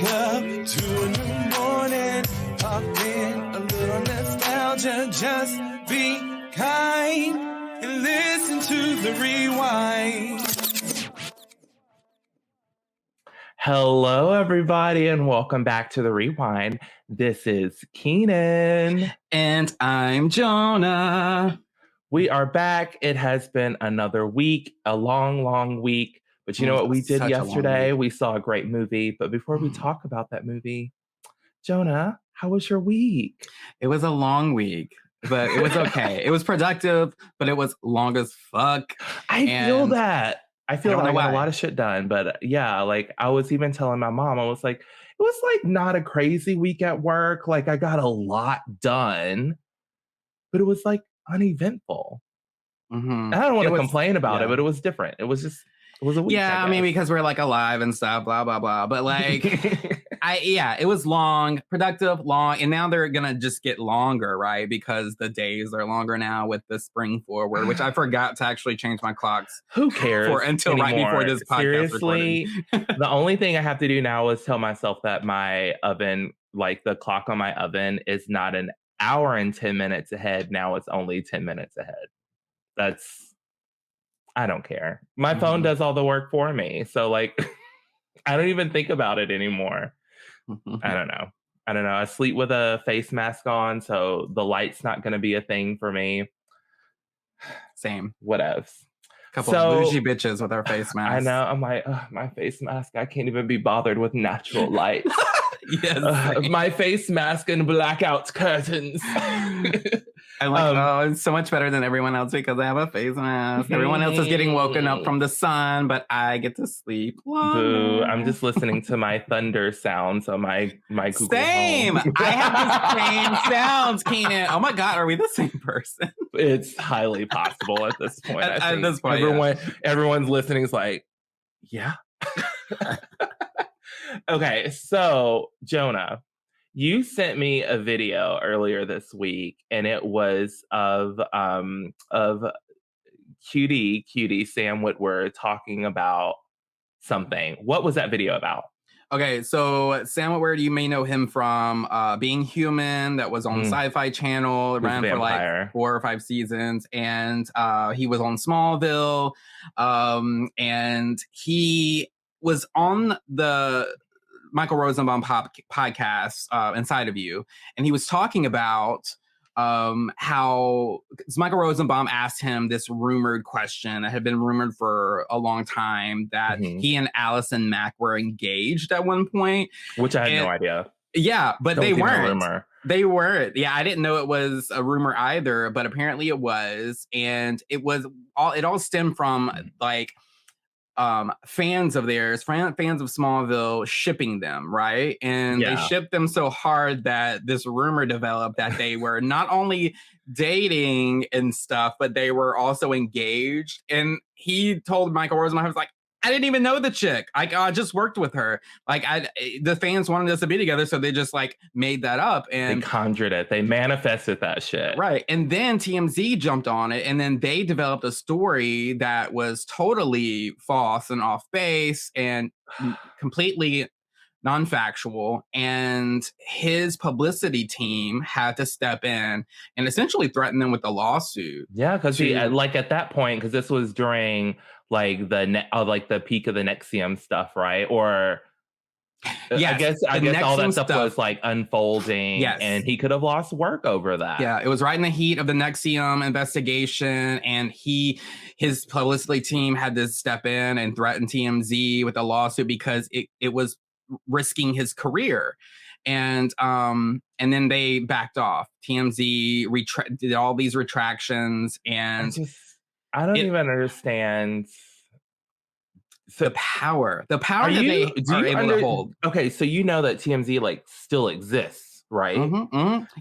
wake up to a new morning, pop in a little nostalgia, just be kind and listen to the rewind. Hello, everybody, and welcome back to the Rewind. This is Keenan. And I'm Jonah. We are back. It has been another week, a long, long week. But you know what we did yesterday? We saw a great movie. But before we talk about that movie, Jonah, how was your week? It was a long week, but it was okay. It was productive, but it was long as fuck. I feel that. I feel like I got why. a lot of shit done. But yeah, like I was even telling my mom, I was like, it was like not a crazy week at work. Like I got a lot done, but it was like uneventful. Mm-hmm. I don't want to complain about it, but it was different. It was a week. Yeah, I mean, because we're like alive and stuff, blah, blah, blah. But like, it was long, productive, long. And now they're going to just get longer, right? Because the days are longer now with the spring forward, which I forgot to actually change my clocks. Who cares? Until anymore. right before this podcast Seriously, the only thing I have to do now is tell myself that my oven, like the clock on my oven, is not an hour and 10 minutes ahead. Now it's only 10 minutes ahead. I don't care. My phone does all the work for me. So like, I don't even think about it anymore. I don't know. I sleep with a face mask on, so the light's not going to be a thing for me. Same. Whatevs. Couple of bougie bitches with our face masks. I know. I'm like, my face mask. I can't even be bothered with natural light. Yes. My face mask and blackout curtains. I'm like, it's so much better than everyone else because I have a face mask. Everyone else is getting woken up from the sun, but I get to sleep. Boo! I'm just listening to my thunder sounds on my Google Same. Home. I have the same sounds, Keenan. Oh my God, are we the same person? It's highly possible at this point. At this point, everyone's listening is like, yeah. Okay, so Jonah, you sent me a video earlier this week, and it was of cutie Sam Witwer talking about something. What was that video about? Okay, so Sam Witwer, you may know him from Being Human, that was on Sci-Fi Channel. It ran for like 4 or 5 seasons, and he was on Smallville, and he was on the Michael Rosenbaum podcast, Inside of You, and he was talking about how Michael Rosenbaum asked him this rumored question that had been rumored for a long time, that he and Allison Mack were engaged at one point. Which I had no idea. Yeah, but they weren't. They weren't. Yeah, I didn't know it was a rumor either, but apparently it was. And it all stemmed from like fans of theirs, fans of Smallville shipping them, right? And they shipped them so hard that this rumor developed that they were not only dating and stuff, but they were also engaged. And he told Michael Rosenbaum, he was like, I didn't even know the chick. I just worked with her. Like the fans wanted us to be together, so they just like made that up and they conjured it. They manifested that shit. Right. And then TMZ jumped on it, and then they developed a story that was totally false and off base and completely non-factual. And his publicity team had to step in and essentially threaten them with a lawsuit. Yeah, because like at that point, because this was during like the peak of the Nexium stuff, right? Or I guess all that stuff was like unfolding, and he could have lost work over that. Yeah, it was right in the heat of the Nexium investigation, and his publicity team had to step in and threaten TMZ with a lawsuit because it was risking his career. And then they backed off. TMZ did all these retractions, and I don't even understand the power that they are able to hold. Okay, so you know that TMZ like still exists, right?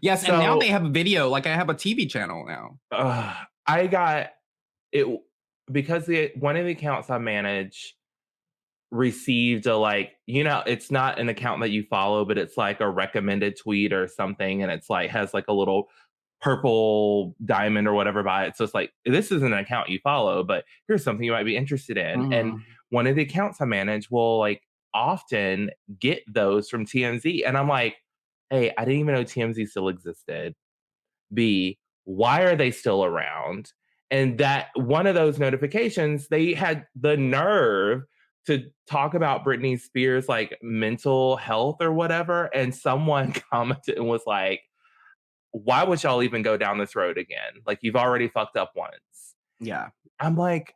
Yes, and now they have a video. Like I have a TV channel now. I got it because one of the accounts I manage received it's not an account that you follow, but it's like a recommended tweet or something, and it's like has like a little purple diamond or whatever by it. So it's like, this isn't an account you follow, but here's something you might be interested in. And one of the accounts I manage will like often get those from TMZ. And I'm like, A, I didn't even know TMZ still existed. B, why are they still around? And that one of those notifications, they had the nerve to talk about Britney Spears' like mental health or whatever. And someone commented and was like, why would y'all even go down this road again? Like, you've already fucked up once. Yeah. I'm like,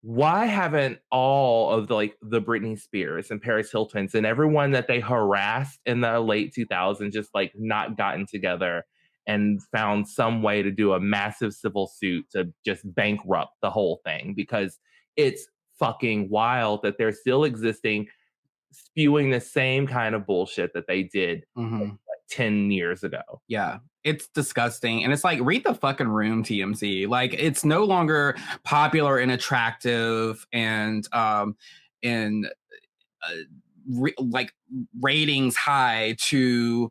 why haven't all of the Britney Spears and Paris Hiltons and everyone that they harassed in the late 2000s just like not gotten together and found some way to do a massive civil suit to just bankrupt the whole thing? Because it's fucking wild that they're still existing, spewing the same kind of bullshit that they did like 10 years ago. Yeah. It's disgusting. And it's like, read the fucking room, TMZ. Like, it's no longer popular and attractive and like ratings high to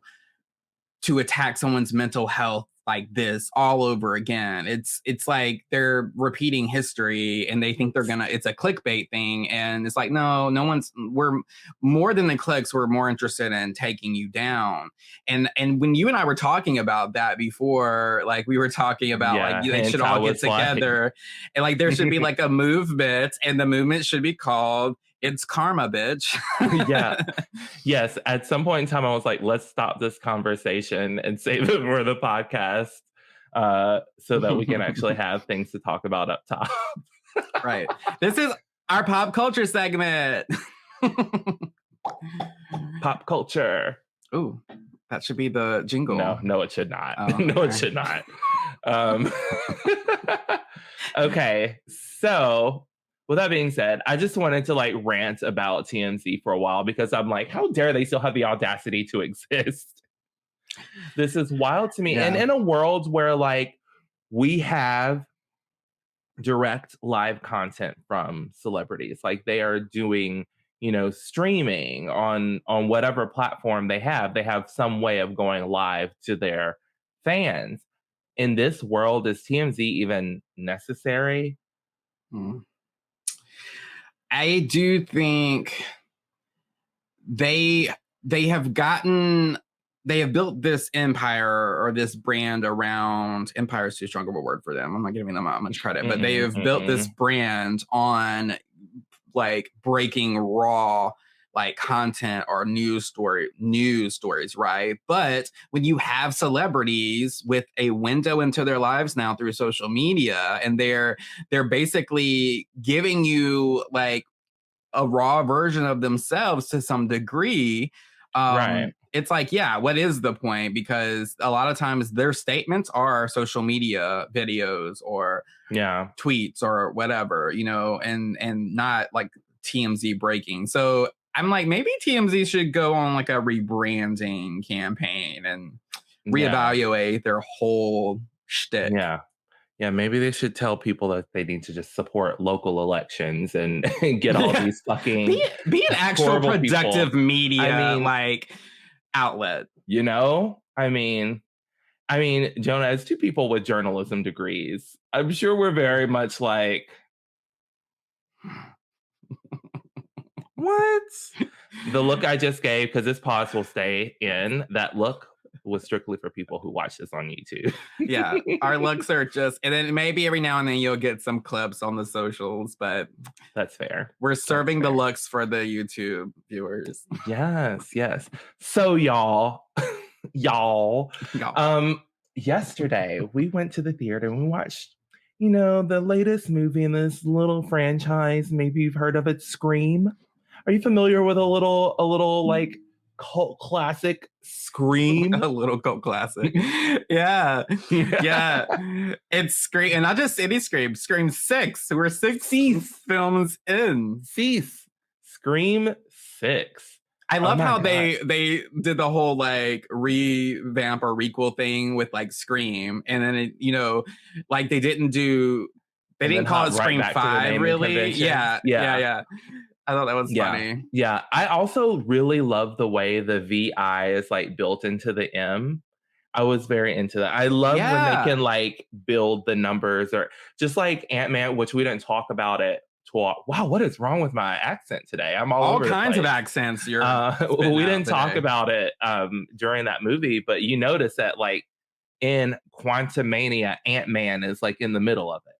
attack someone's mental health like this all over again. It's like they're repeating history and they think it's a clickbait thing. And it's like, no we're more than the clicks. We're more interested in taking you down. And when you and I were talking about that before, like we were talking about like they should all get together and like there should be like a movement, and the movement should be called It's Karma, Bitch. Yeah. Yes. At some point in time, I was like, let's stop this conversation and save it for the podcast so that we can actually have things to talk about up top. Right. This is our pop culture segment. Pop culture. Ooh, that should be the jingle. No, it should not. Oh, no, it should not. Okay. So with that being said, I just wanted to like rant about TMZ for a while because I'm like, how dare they still have the audacity to exist? This is wild to me. Yeah. And in a world where like we have direct live content from celebrities, like they are doing, streaming on whatever platform they have some way of going live to their fans. In this world, is TMZ even necessary? I do think they have built this empire or this brand around, empire is too strong of a word for them. I'm not giving them that much credit, but they have built this brand on like breaking raw like content or news stories, right? But when you have celebrities with a window into their lives now through social media, and they're basically giving you like a raw version of themselves to some degree, right. It's like, yeah, what is the point? Because a lot of times their statements are social media videos or tweets or whatever, and not like TMZ breaking. So I'm like, maybe TMZ should go on like a rebranding campaign and reevaluate their whole shtick. Yeah, maybe they should tell people that they need to just support local elections and get all these fucking be an actual productive people. media like outlet. I mean, Jonah, as two people with journalism degrees, I'm sure we're very much like, what? The look I just gave, because this pause will stay in, that look was strictly for people who watch this on YouTube. Yeah, our looks are just, and then maybe every now and then you'll get some clips on the socials, but that's fair. We're serving the looks for the YouTube viewers. Yes. So y'all, yesterday we went to the theater and we watched, the latest movie in this little franchise. Maybe you've heard of it, Scream. Are you familiar with a little like cult classic, Scream? A little cult classic. Yeah. It's Scream, and not just any Scream. Scream 6. We're 6 films in. Scream 6. I love how they did the whole like revamp or requel thing with like Scream, and then it, like they didn't call it Scream 5 really. Yeah. I thought that was funny. Yeah. I also really love the way the VI is like built into the M. I was very into that. I love when they can like build the numbers, or just like Ant-Man, which we didn't talk about it talk. Wow, what is wrong with my accent today? I'm all over kinds the of place. accents. We didn't talk about it during that movie, but you notice that like in Quantumania, Ant-Man is like in the middle of it.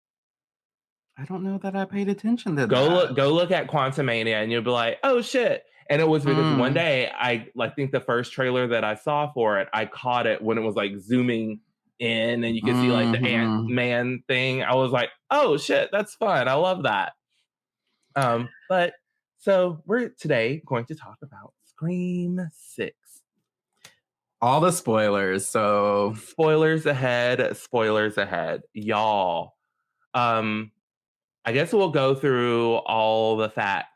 I don't know that I paid attention to that. Go look at Quantumania and you'll be like, oh shit. And it was because one day I think the first trailer that I saw for it, I caught it when it was like zooming in and you could see like the Ant-Man thing. I was like, oh shit, that's fun. I love that. But so we're today going to talk about Scream 6. All the spoilers. So spoilers ahead, y'all. I guess we'll go through all the facts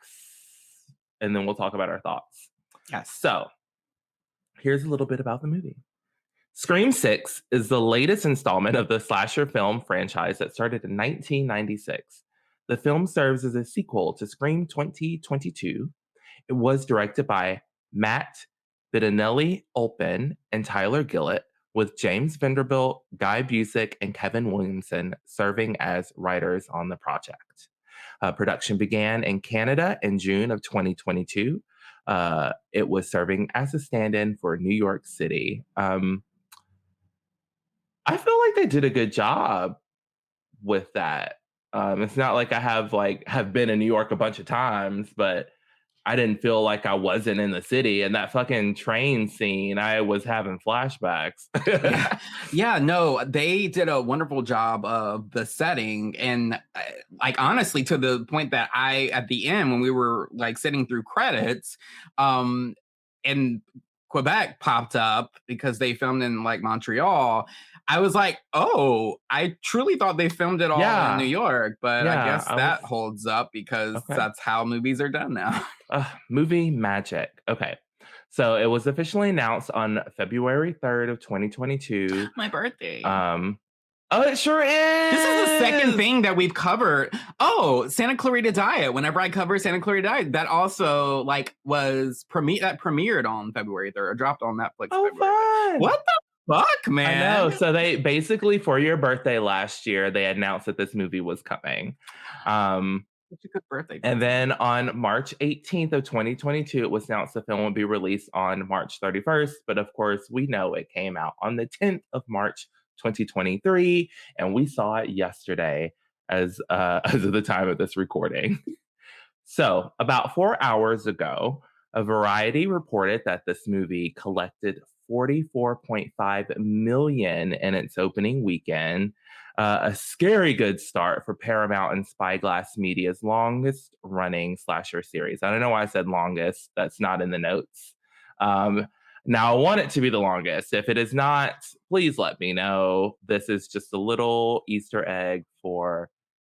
and then we'll talk about our thoughts. Yes. So here's a little bit about the movie. Scream 6 is the latest installment of the slasher film franchise that started in 1996. The film serves as a sequel to Scream 2022. It was directed by Matt Bettinelli-Olpin and Tyler Gillett, with James Vanderbilt, Guy Busick, and Kevin Williamson serving as writers on the project. Production began in Canada in June of 2022. It was serving as a stand-in for New York City. I feel like they did a good job with that. It's not like I have been in New York a bunch of times, but I didn't feel like I wasn't in the city. And that fucking train scene, I was having flashbacks. No, they did a wonderful job of the setting. And like, honestly, to the point that at the end, when we were like sitting through credits, and Quebec popped up because they filmed in like Montreal. I was like, oh, I truly thought they filmed it all in New York, but I guess that holds up because that's how movies are done now. Movie magic. Okay. So it was officially announced on February 3rd of 2022. My birthday. Oh, it sure is. This is the second thing that we've covered. Oh, Santa Clarita Diet. Whenever I cover Santa Clarita Diet, that also like premiered on February 3rd, or dropped on Netflix. Oh, fun. What the fuck, man? I know. So they basically, for your birthday last year, they announced that this movie was coming. Such a good birthday. And then on March 18th of 2022, it was announced the film would be released on March 31st. But of course, we know it came out on the 10th of March, 2023, and we saw it yesterday as of the time of this recording. So about 4 hours ago, a Variety reported that this movie collected $44.5 million in its opening weekend, a scary good start for Paramount and Spyglass Media's longest running slasher series. I don't know why I said longest. That's not in the notes. Now, I want it to be the longest. If it is not, please let me know. This is just a little Easter egg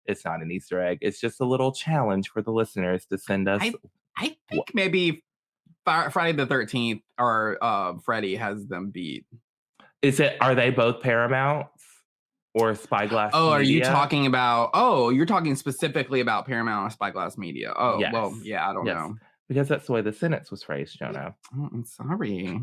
it's not an Easter egg. It's just a little challenge for the listeners to send us. I think maybe Friday the 13th or Freddy has them beat. Are they both Paramount or Spyglass Media? Are you talking about, you're talking specifically about Paramount or Spyglass Media. Oh, yes. Well, yeah, I don't know. Because that's the way the sentence was phrased, Jonah. Oh, I'm sorry.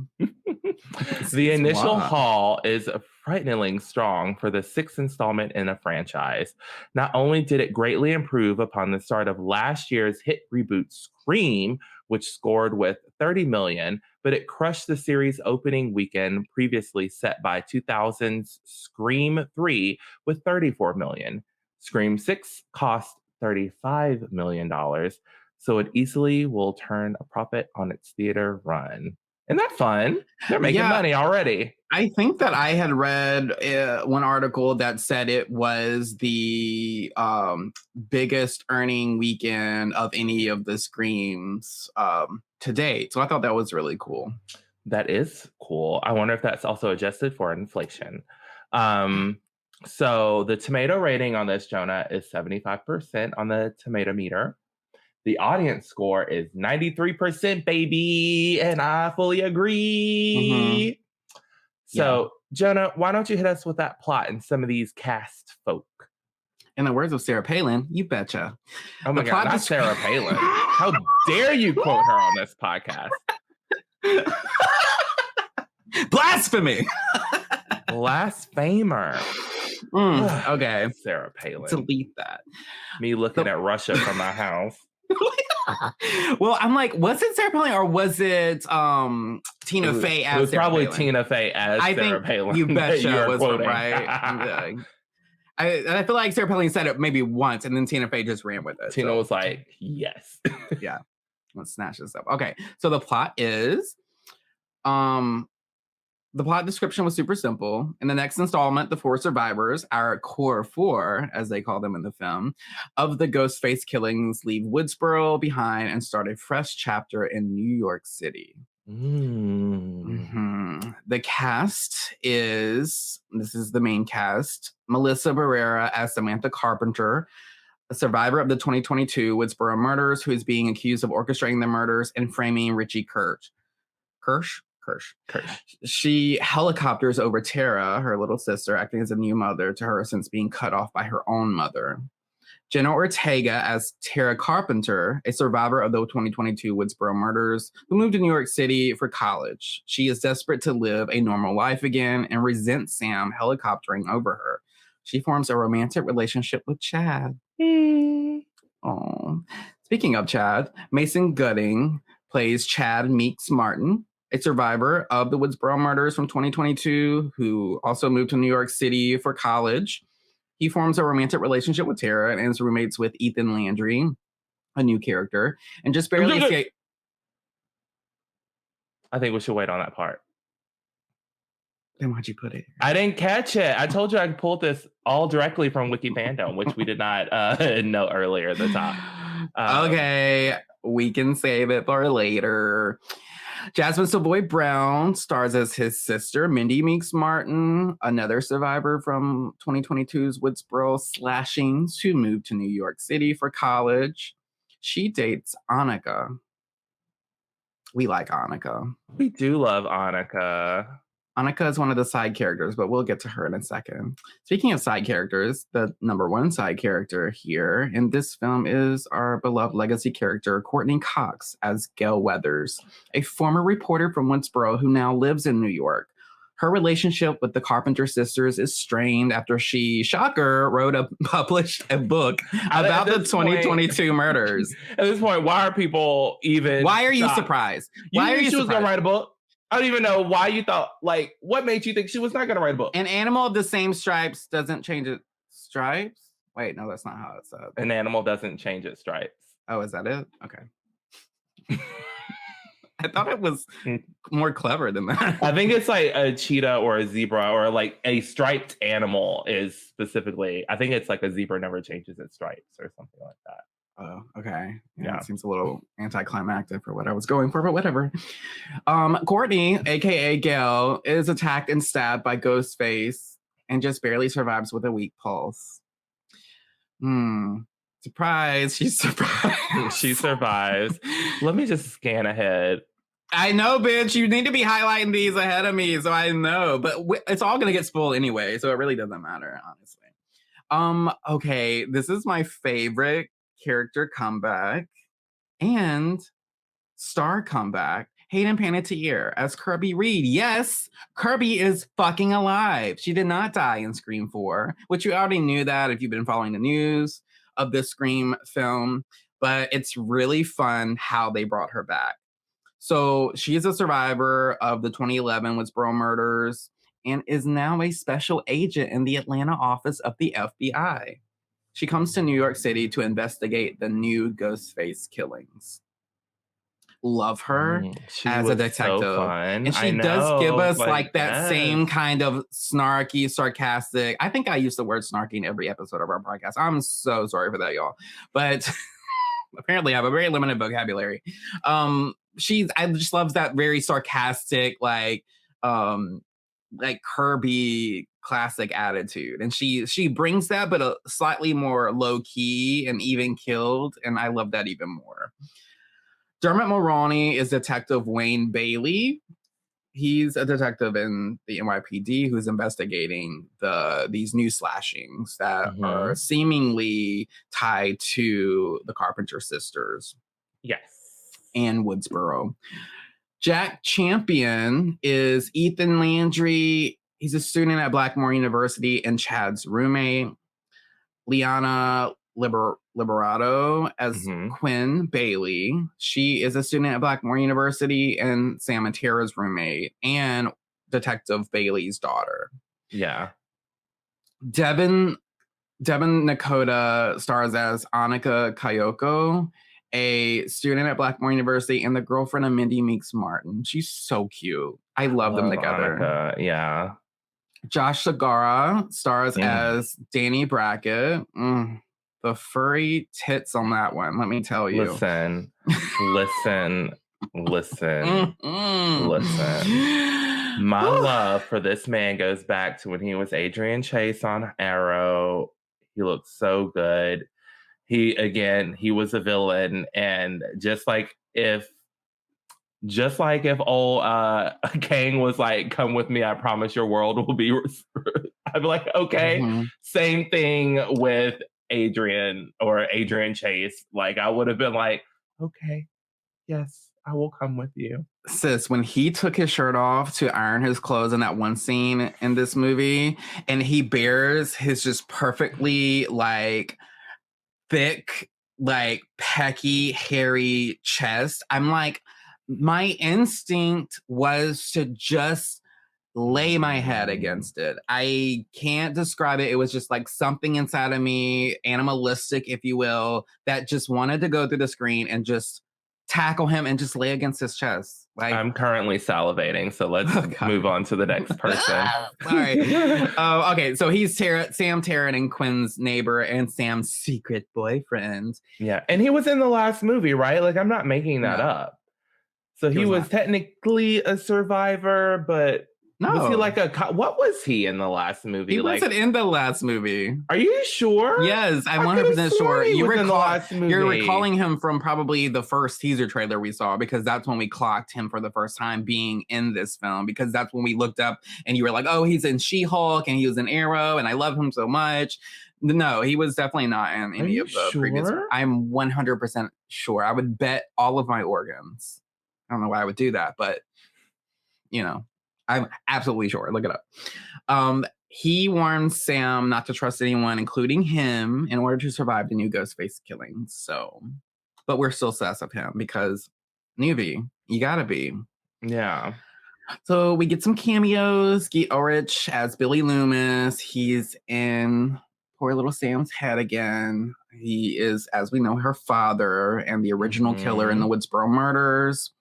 The initial haul is frighteningly strong for the sixth installment in a franchise. Not only did it greatly improve upon the start of last year's hit reboot Scream, which scored with $30 million, but it crushed the series' opening weekend previously set by 2000's Scream 3 with $34 million. Scream 6 cost $35 million. So it easily will turn a profit on its theater run. Isn't that fun? They're making money already. I think that I had read one article that said it was the biggest earning weekend of any of the Screams to date. So I thought that was really cool. That is cool. I wonder if that's also adjusted for inflation. So the tomato rating on this, Jonah, is 75% on the tomato meter. The audience score is 93%, baby, and I fully agree. Mm-hmm. So, Jonah, why don't you hit us with that plot and some of these cast folk? In the words of Sarah Palin, you betcha. Oh my God, not Sarah Palin. How dare you quote her on this podcast? Blasphemy! Blasphemer. Okay. Sarah Palin. Delete that. Me looking at Russia from my house. Well, I'm like, was it Sarah Palin or was it Tina Fey as It was Sarah probably Palin? Tina Fey as Sarah Palin. You betcha was quoting. right. I feel like Sarah Palin said it maybe once, and then Tina Fey just ran with it. Tina was like, yes. Yeah. Let's snatch this up. Okay. So the plot is the plot description was super simple. In the next installment, the 4 survivors, our core 4, as they call them in the film, of the Ghostface killings leave Woodsboro behind and start a fresh chapter in New York City. The cast this is the main cast, Melissa Barrera as Samantha Carpenter, a survivor of the 2022 Woodsboro murders who is being accused of orchestrating the murders and framing Richie Kirsch. She helicopters over Tara, her little sister, acting as a new mother to her since being cut off by her own mother. Jenna Ortega as Tara Carpenter, a survivor of the 2022 Woodsboro murders, who moved to New York City for college. She is desperate to live a normal life again and resents Sam helicoptering over her. She forms a romantic relationship with Chad. Oh. Speaking of Chad, Mason Gooding plays Chad Meeks Martin, a survivor of the Woodsboro murders from 2022, who also moved to New York City for college. He forms a romantic relationship with Tara and is roommates with Ethan Landry, a new character, and just barely escape. I think we should wait on that part. Then why'd you put it? I didn't catch it. I told you I pulled this all directly from Wiki Fandom, which we did not know earlier at the top. Okay, we can save it for later. Jasmine Savoy Brown stars as his sister, Mindy Meeks Martin, another survivor from 2022's Woodsboro slashings who moved to New York City for college. She dates Annika. We like Annika. We do love Annika. Annika is one of the side characters, but we'll get to her in a second. Speaking of side characters, the number 1 side character here in this film is our beloved legacy character, Courtney Cox, as Gail Weathers, a former reporter from Woodsboro who now lives in New York. Her relationship with the Carpenter sisters is strained after she, shocker, published a book about the 2022 murders. At this point, why are people even... Why are you surprised? Why are you surprised? She was going to write a book? I don't even know why you thought, like, what made you think she was not going to write a book? An animal of the same stripes doesn't change its stripes? Wait, no, that's not how it said. An animal doesn't change its stripes. Oh, is that it? Okay. I thought it was more clever than that. I think it's like a cheetah or a zebra or like a striped animal is specifically, I think it's like a zebra never changes its stripes or something like that. Oh, okay. Yeah, it seems a little anticlimactic for what I was going for, but whatever. Courtney, aka Gail, is attacked and stabbed by Ghostface and just barely survives with a weak pulse. Surprise, she survives. She survives. Let me just scan ahead. I know, bitch. You need to be highlighting these ahead of me, so I know. But it's all gonna get spoiled anyway, so it really doesn't matter, honestly. Okay, this is my favorite character comeback and star comeback. Hayden Panettiere as Kirby Reed. Yes, Kirby is fucking alive. She did not die in Scream 4, which you already knew that if you've been following the news of this Scream film, but it's really fun how they brought her back. So she is a survivor of the 2011 Woodsboro murders and is now a special agent in the Atlanta office of the FBI. She comes to New York City to investigate the new Ghostface killings. Love her as a detective. So fun. And she does give us like that same kind of snarky, sarcastic. I think I use the word snarky in every episode of our podcast. I'm so sorry for that, y'all. But apparently I have a very limited vocabulary. I just loves that very sarcastic, like Kirby classic attitude, and she brings that, but a slightly more low key and even killed, and I love that even more. Dermot Mulroney is Detective Wayne Bailey. He's a detective in the NYPD who's investigating these new slashings that are seemingly tied to the Carpenter sisters. Yes, and Woodsboro. Jack Champion is Ethan Landry. He's a student at Blackmore University and Chad's roommate. Liana Liberato as Quinn Bailey. She is a student at Blackmore University and Sam and Tara's roommate and Detective Bailey's daughter. Yeah. Devin Nakota stars as Annika Kayoko, a student at Blackmore University and the girlfriend of Mindy Meeks Martin. She's so cute. I love them together. Annika, yeah. Josh Segarra stars as Danny Brackett. The furry tits on that one, let me tell you. Listen. My love for this man goes back to when he was Adrian Chase on Arrow. He looked so good. He was a villain, and just like if old Kang was like, "Come with me, I promise your world will be," I'd be like, okay. Same thing with Adrian Chase. Like, I would have been like, okay, yes, I will come with you. Sis, when he took his shirt off to iron his clothes in that one scene in this movie, and he bears his just perfectly like thick, like pecky, hairy chest, I'm like, my instinct was to just lay my head against it. I can't describe it. It was just like something inside of me, animalistic, if you will, that just wanted to go through the screen and just tackle him and just lay against his chest. Like, I'm currently salivating, so let's move on to the next person. All right. Okay, so he's Sam Tarrant and Quinn's neighbor and Sam's secret boyfriend. Yeah, and he was in the last movie, right? Like, I'm not making that up. So he was technically a survivor, but was he like what was he in the last movie? He wasn't in the last movie. Are you sure? Yes, I'm 100% sure. You're recalling him from probably the first teaser trailer we saw, because that's when we clocked him for the first time being in this film, because that's when we looked up and you were like, oh, he's in She-Hulk and he was in Arrow and I love him so much. No, he was definitely not in any of the previous. I'm 100% sure. I would bet all of my organs. I don't know why I would do that, but I'm absolutely sure. Look it up. He warns Sam not to trust anyone, including him, in order to survive the new Ghostface killing. So, but we're still sus of him because newbie, you gotta be. Yeah. So we get some cameos. Geet Ulrich as Billy Loomis. He's in poor little Sam's head again. He is, as we know, her father and the original killer in the Woodsboro murders.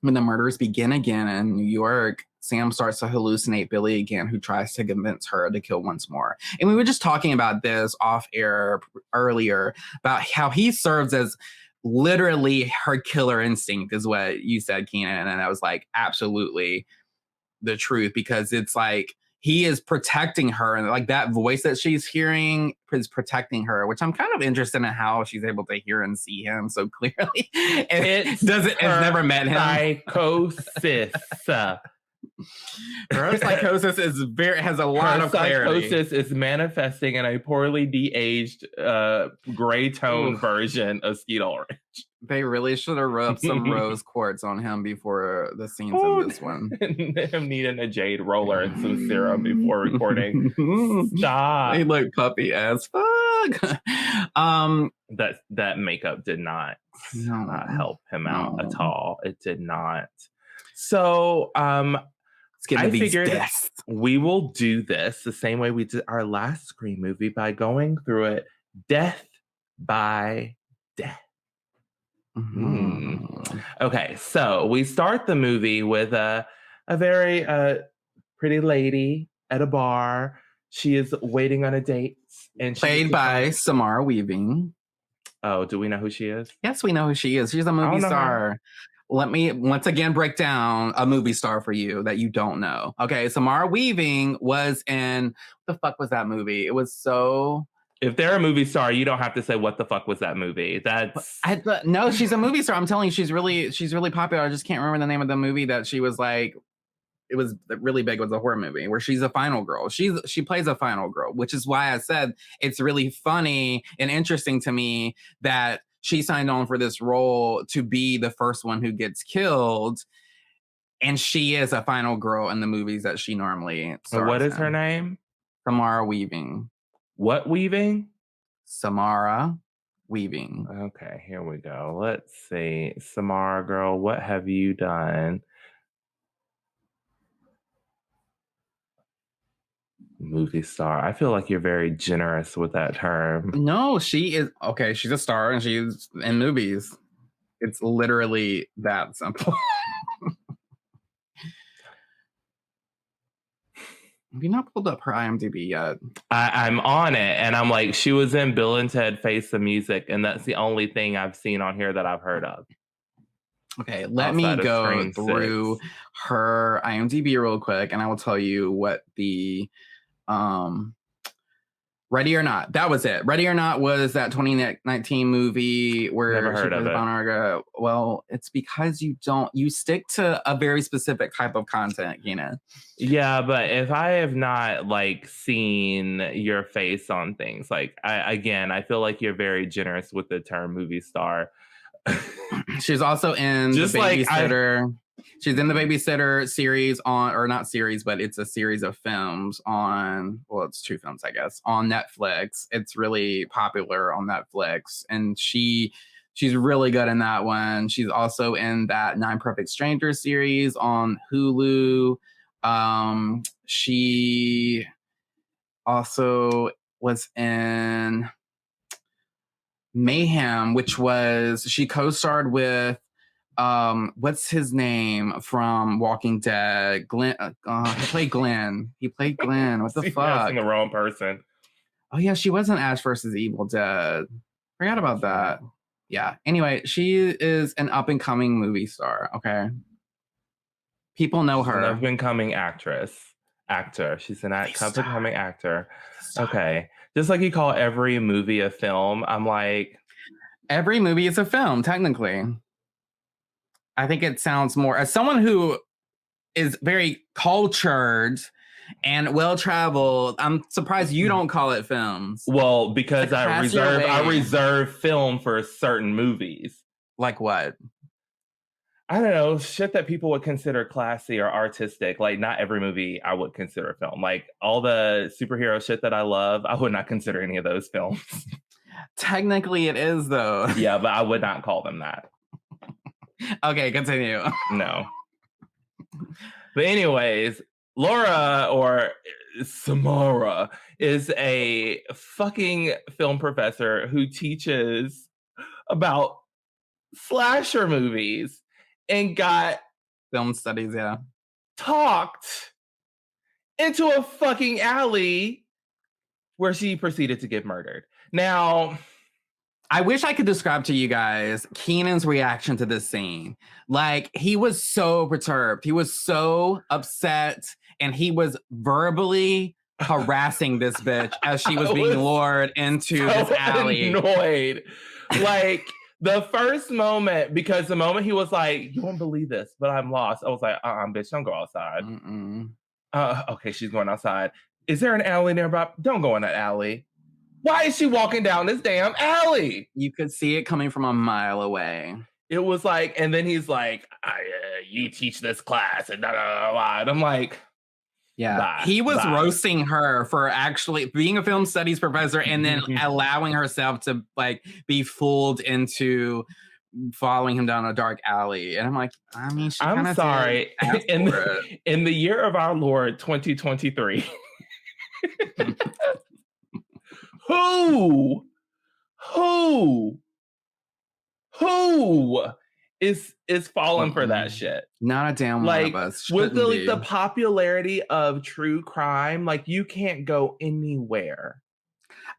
When the murders begin again in New York, Sam starts to hallucinate Billy again, who tries to convince her to kill once more. And we were just talking about this off air earlier, about how he serves as literally her killer instinct, is what you said, Keenan. And I was like, absolutely the truth, because it's like he is protecting her, and like that voice that she's hearing is protecting her, which I'm kind of interested in how she's able to hear and see him so clearly. It's never met him. Psychosis. Her psychosis has a lot of clarity. Psychosis is manifesting in a poorly de-aged, gray tone version of Skeet Ulrich. They really should have rubbed some rose quartz on him before the scenes in this one. Him needing a jade roller and some serum before recording. Stop. He looked puppy as fuck. That makeup did not help him out at all. It did not. So I figured we will do this the same way we did our last Scream movie, by going through it death by death. Okay, so we start the movie with a very pretty lady at a bar. She is waiting on a date, and played by Samara Weaving. Oh, do we know who she is? Yes, we know who she is. She's a movie star. Let me once again break down a movie star for you that you don't know. Okay, Samara Weaving was in, what the fuck was that movie? It was so... If they're a movie star, you don't have to say what the fuck was that movie. No, she's a movie star. I'm telling you, she's really popular. I just can't remember the name of the movie that she was like. It was really big. It was a horror movie where she's a final girl. She plays a final girl, which is why I said it's really funny and interesting to me that she signed on for this role to be the first one who gets killed. And she is a final girl in the movies that she normally stars What is in. her name? Samara Weaving. What Weaving? Samara Weaving. Okay, here we go. Let's see. Samara, girl, what have you done? Movie star. I feel like you're very generous with that term. No, she is. Okay, she's a star and she's in movies. It's literally that simple. Have you not pulled up her IMDb yet? I'm on it, and I'm like, she was in Bill and Ted Face the Music, and that's the only thing I've seen on here that I've heard of. Okay, let me go through her IMDb real quick, and I will tell you what the Ready or Not. That was it. Ready or Not was that 2019 movie where Never heard of it. Well, it's because you stick to a very specific type of content, Gina. Yeah, but if I have not like seen your face on things, like I feel like you're very generous with the term movie star. She's also in The Babysitter. She's in the Babysitter series or not series, but it's a series of films well, it's 2 films, I guess, on Netflix. It's really popular on Netflix. And she's really good in that one. She's also in that 9 Perfect Strangers series on Hulu. She also was in Mayhem, which she co-starred with what's his name from Walking Dead? Glenn. He played Glenn. What the fuck? Asking the wrong person. Oh yeah, she was in Ash versus Evil Dead. Forgot about that. Yeah. Anyway, she is an up and coming movie star. Okay. People know her. An up and coming actor. She's an up and coming actor. Okay. Just like you call every movie a film, I'm like, every movie is a film, technically. I think it sounds more, as someone who is very cultured and well-traveled, I'm surprised you don't call it films. Well, because I reserve film for certain movies. Like what? I don't know, shit that people would consider classy or artistic. Like, not every movie I would consider a film. Like, all the superhero shit that I love, I would not consider any of those films. Technically, it is, though. Yeah, but I would not call them that. Okay, continue. No. But anyways, Laura, or Samara, is a fucking film professor who teaches about slasher movies and got film studies, yeah, talked into a fucking alley where she proceeded to get murdered. Now, I wish I could describe to you guys Keenan's reaction to this scene. Like, he was so perturbed. He was so upset, and he was verbally harassing this bitch as she was being lured into this alley. Annoyed. Like, the first moment, because the moment he was like, you won't believe this, but I'm lost. I was like, bitch, don't go outside. Okay, she's going outside. Is there an alley nearby? Don't go in that alley. Why is she walking down this damn alley? You could see it coming from a mile away. It was like, and then he's like, you teach this class, and and I'm like, yeah. He was roasting her for actually being a film studies professor and then allowing herself to like be fooled into following him down a dark alley. And I'm like, I mean, I'm sorry. In the year of our Lord 2023. Who is falling for that shit? Not a damn one of us. With the popularity of true crime, like, you can't go anywhere.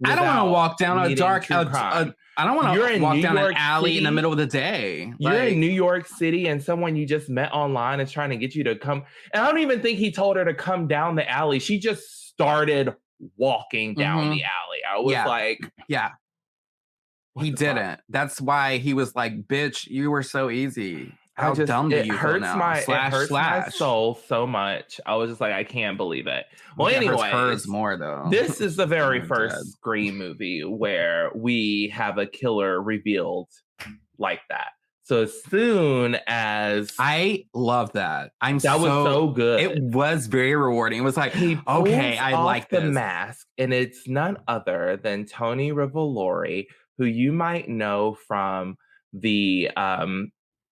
I don't want to walk down a dark I don't want to walk down an alley in the middle of the day. You're in New York City and someone you just met online is trying to get you to come. And I don't even think he told her to come down the alley. She just started walking down the alley. I was like, yeah. He didn't. That's why he was like, bitch, you were so easy. How dumb do you feel now? It hurts my soul so much. I was just like, I can't believe it. Well, anyway, hers more though. This is the very first Scream movie where we have a killer revealed like that. So as soon as I love that. was so good. It was very rewarding. It was like, he okay, I like the this. mask, and it's none other than Tony Revolori, who you might know from the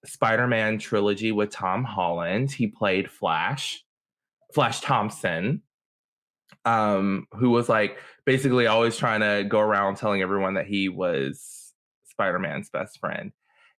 Spider-Man trilogy with Tom Holland. He played Flash Thompson, who was like basically always trying to go around telling everyone that he was Spider-Man's best friend.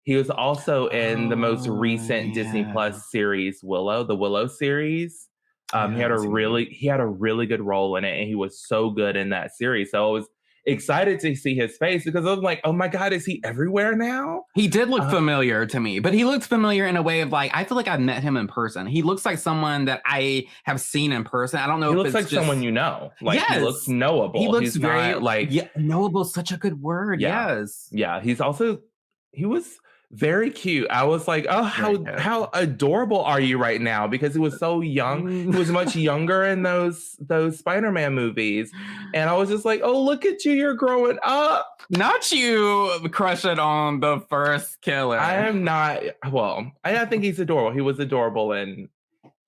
He was also in the most recent Disney Plus series, Willow, the Willow series. He had a really good role in it, and he was so good in that series. So I was excited to see his face because I was like, oh my God, is he everywhere now? He did look familiar to me, but he looked familiar in a way of like, I feel like I've met him in person. He looks like someone that I have seen in person. I don't know he if looks it's like just someone you know. Like, yes. He looks knowable. He looks he's very not, like, knowable is such a good word. Yeah. Yes. Yeah. He was very cute. I was like, oh, how adorable are you right now? Because he was so young. He was much younger in those Spider-Man movies. And I was just like, oh, look at you. You're growing up. Not you crushing on the first killer. I am not. Well, I think he's adorable. He was adorable in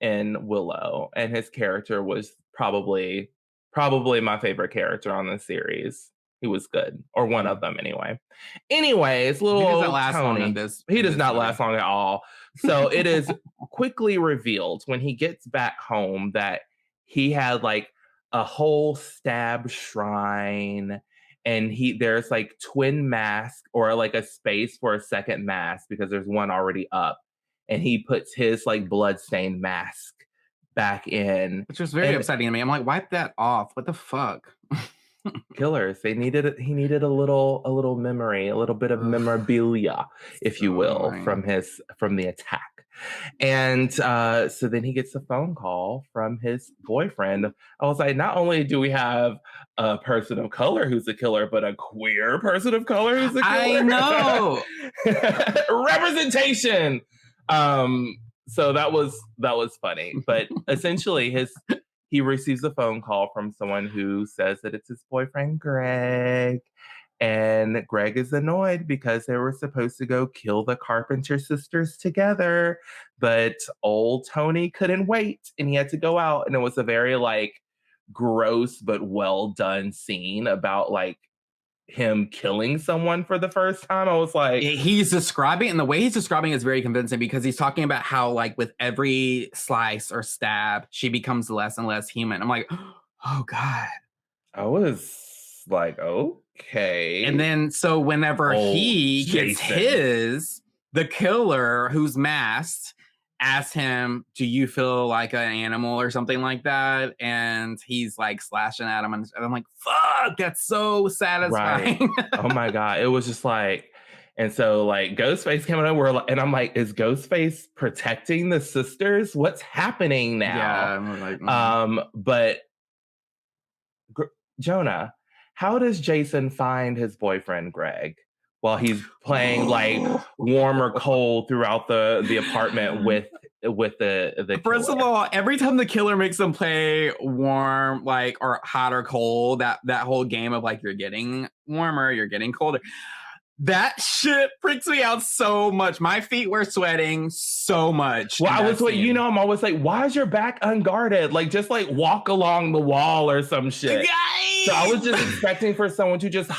Willow. And his character was probably my favorite character on the series. He was good, or one of them anyway. Anyways, little old Tony. He does not last long at all. So it is quickly revealed when he gets back home that he had like a whole stab shrine, and there's like twin masks or like a space for a second mask because there's one already up, and he puts his like bloodstained mask back in, which was very upsetting to me. I'm like, wipe that off. What the fuck? Killers. He needed a little memory, a little bit of memorabilia, if you will, from the attack. And so then he gets a phone call from his boyfriend. I was like, not only do we have a person of color who's a killer, but a queer person of color who's a killer. I know. Representation. So that was funny. But essentially he receives a phone call from someone who says that it's his boyfriend, Greg. And Greg is annoyed because they were supposed to go kill the Carpenter sisters together. But old Tony couldn't wait, and he had to go out. And it was a very like gross but well done scene about like him killing someone for the first time. I was like, he's describing, and the way he's describing is very convincing because he's talking about how like with every slice or stab, she becomes less and less human. I'm like, oh God. I was like, okay. And then so whenever he gets the killer who's masked asks him, do you feel like an animal or something like that? And he's like slashing at him, and I'm like, fuck, that's so satisfying. Right. Oh my God. It was just like, and so like Ghostface came over, and I'm like, is Ghostface protecting the sisters? What's happening now? Yeah, I'm like, but Jonah, how does Jason find his boyfriend Greg while he's playing like warm or cold throughout the apartment with the First of all, every time the killer makes them play warm, like, or hot or cold, that whole game of like, you're getting warmer, you're getting colder, that shit freaks me out so much. My feet were sweating so much. Well, I'm always like, why is your back unguarded? Like, just like walk along the wall or some shit. Guys! So I was just expecting for someone to just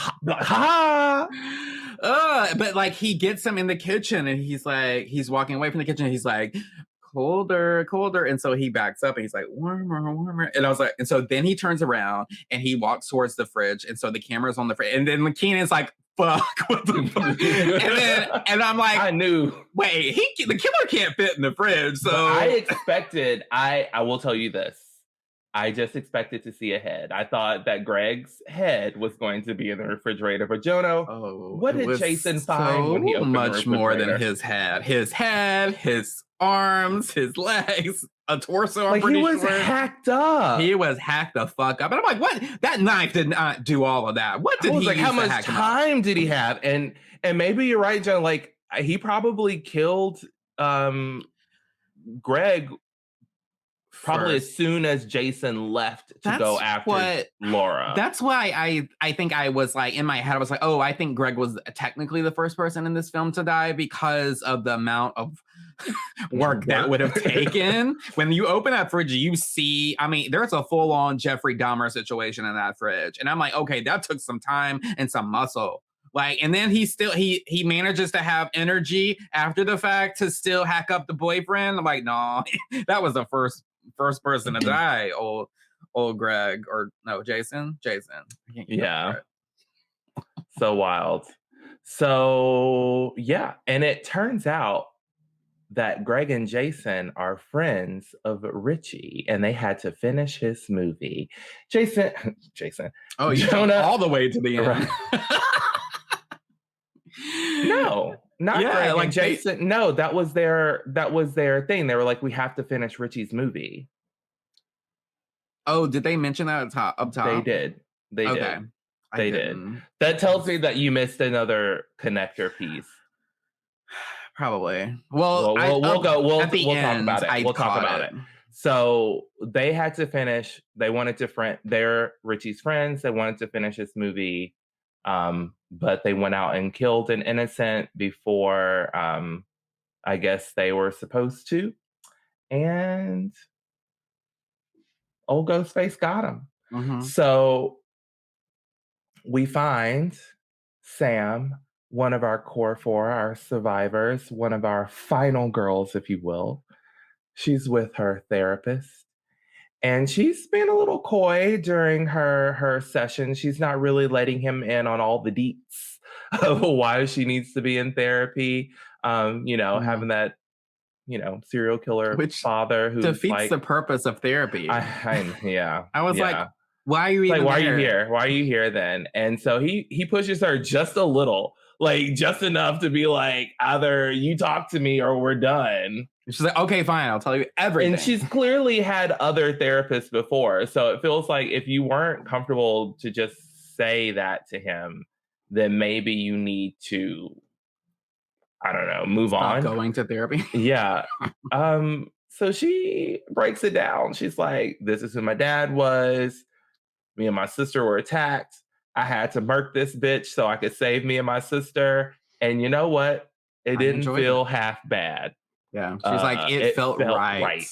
but like he gets him in the kitchen, and he's walking away from the kitchen, and he's like, colder, and so he backs up and he's like, warmer, and I was like, and so then he turns around and he walks towards the fridge, and so the camera's on the fridge, and then Keenan's like, fuck, what the fuck? and I'm like, I knew, wait, the killer can't fit in the fridge. So I expected, I will tell you this, I just expected to see a head. I thought that Greg's head was going to be in the refrigerator. But Jonah, what did Jason find when he opened the refrigerator? Much more than his head. His head, his arms, his legs, a torso. Like, he was hacked up. He was hacked the fuck up. And I'm like, what? That knife did not do all of that. What did he like, how much time did he have? And maybe you're right, John. Like, he probably killed Greg probably as soon as Jason left to go after Laura. That's why I think I was like, in my head, I was like, oh, I think Greg was technically the first person in this film to die because of the amount of work that would have taken. When you open that fridge, you see, I mean, there's a full-on Jeffrey Dahmer situation in that fridge. And I'm like, okay, that took some time and some muscle. Like, and then he manages to have energy after the fact to still hack up the boyfriend. I'm like, no, that was the first person to die. Old Greg, or no, Jason. Yeah. So wild. So yeah, and it turns out that Greg and Jason are friends of Richie, and they had to finish his movie. Jason. Oh, Jonah, all the way to the end. Right. No, not Greg like and Jason. No, that was their thing. They were like, we have to finish Richie's movie. Oh, did they mention that up top? They did. They did. That tells me that you missed another connector piece. Probably. We'll talk about it. We'll talk about it. So they had to finish. They wanted to they're Richie's friends. They wanted to finish his movie. But they went out and killed an innocent before I guess they were supposed to. And old Ghostface got him. Mm-hmm. So we find Sam, one of our core 4, our survivors, one of our final girls, if you will. She's with her therapist. And she's been a little coy during her session. She's not really letting him in on all the deets of why she needs to be in therapy. Having that, serial killer father who defeats the purpose of therapy. I was like, why are you even why are you here? Why are you here then? And so he pushes her just a little, like just enough to be like, either you talk to me or we're done. She's like, okay, fine, I'll tell you everything. And she's clearly had other therapists before. So it feels like if you weren't comfortable to just say that to him, then maybe you need to, I don't know, move on. Going to therapy. Yeah. So she breaks it down. She's like, this is who my dad was. Me and my sister were attacked. I had to murk this bitch so I could save me and my sister. And you know what? It didn't feel half bad. Yeah, she's like, it felt right.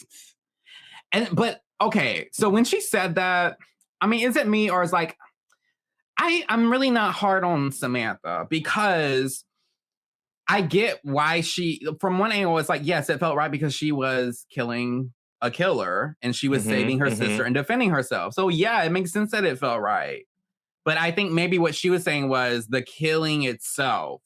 But okay, so when she said that, I mean, is it me or is like, I'm really not hard on Samantha because I get why from one angle, it's like, yes, it felt right because she was killing a killer and she was saving her sister and defending herself. So yeah, it makes sense that it felt right. But I think maybe what she was saying was the killing itself.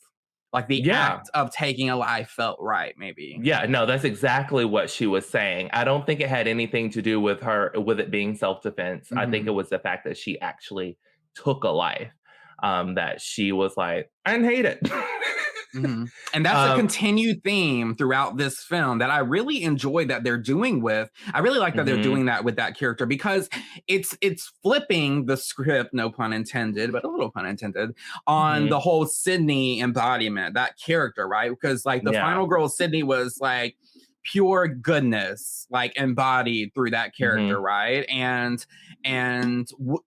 Like the act of taking a life felt right, maybe. Yeah, no, that's exactly what she was saying. I don't think it had anything to do with it being self-defense. I think it was the fact that she actually took a life. That she was like, I didn't hate it. And that's a continued theme throughout this film that I really enjoy that they're doing with. I really like that they're doing that with that character because it's flipping the script, no pun intended, but a little pun intended, on the whole Sydney embodiment, that character, right? Because like the final girl, Sydney, was like pure goodness, like embodied through that character, right? And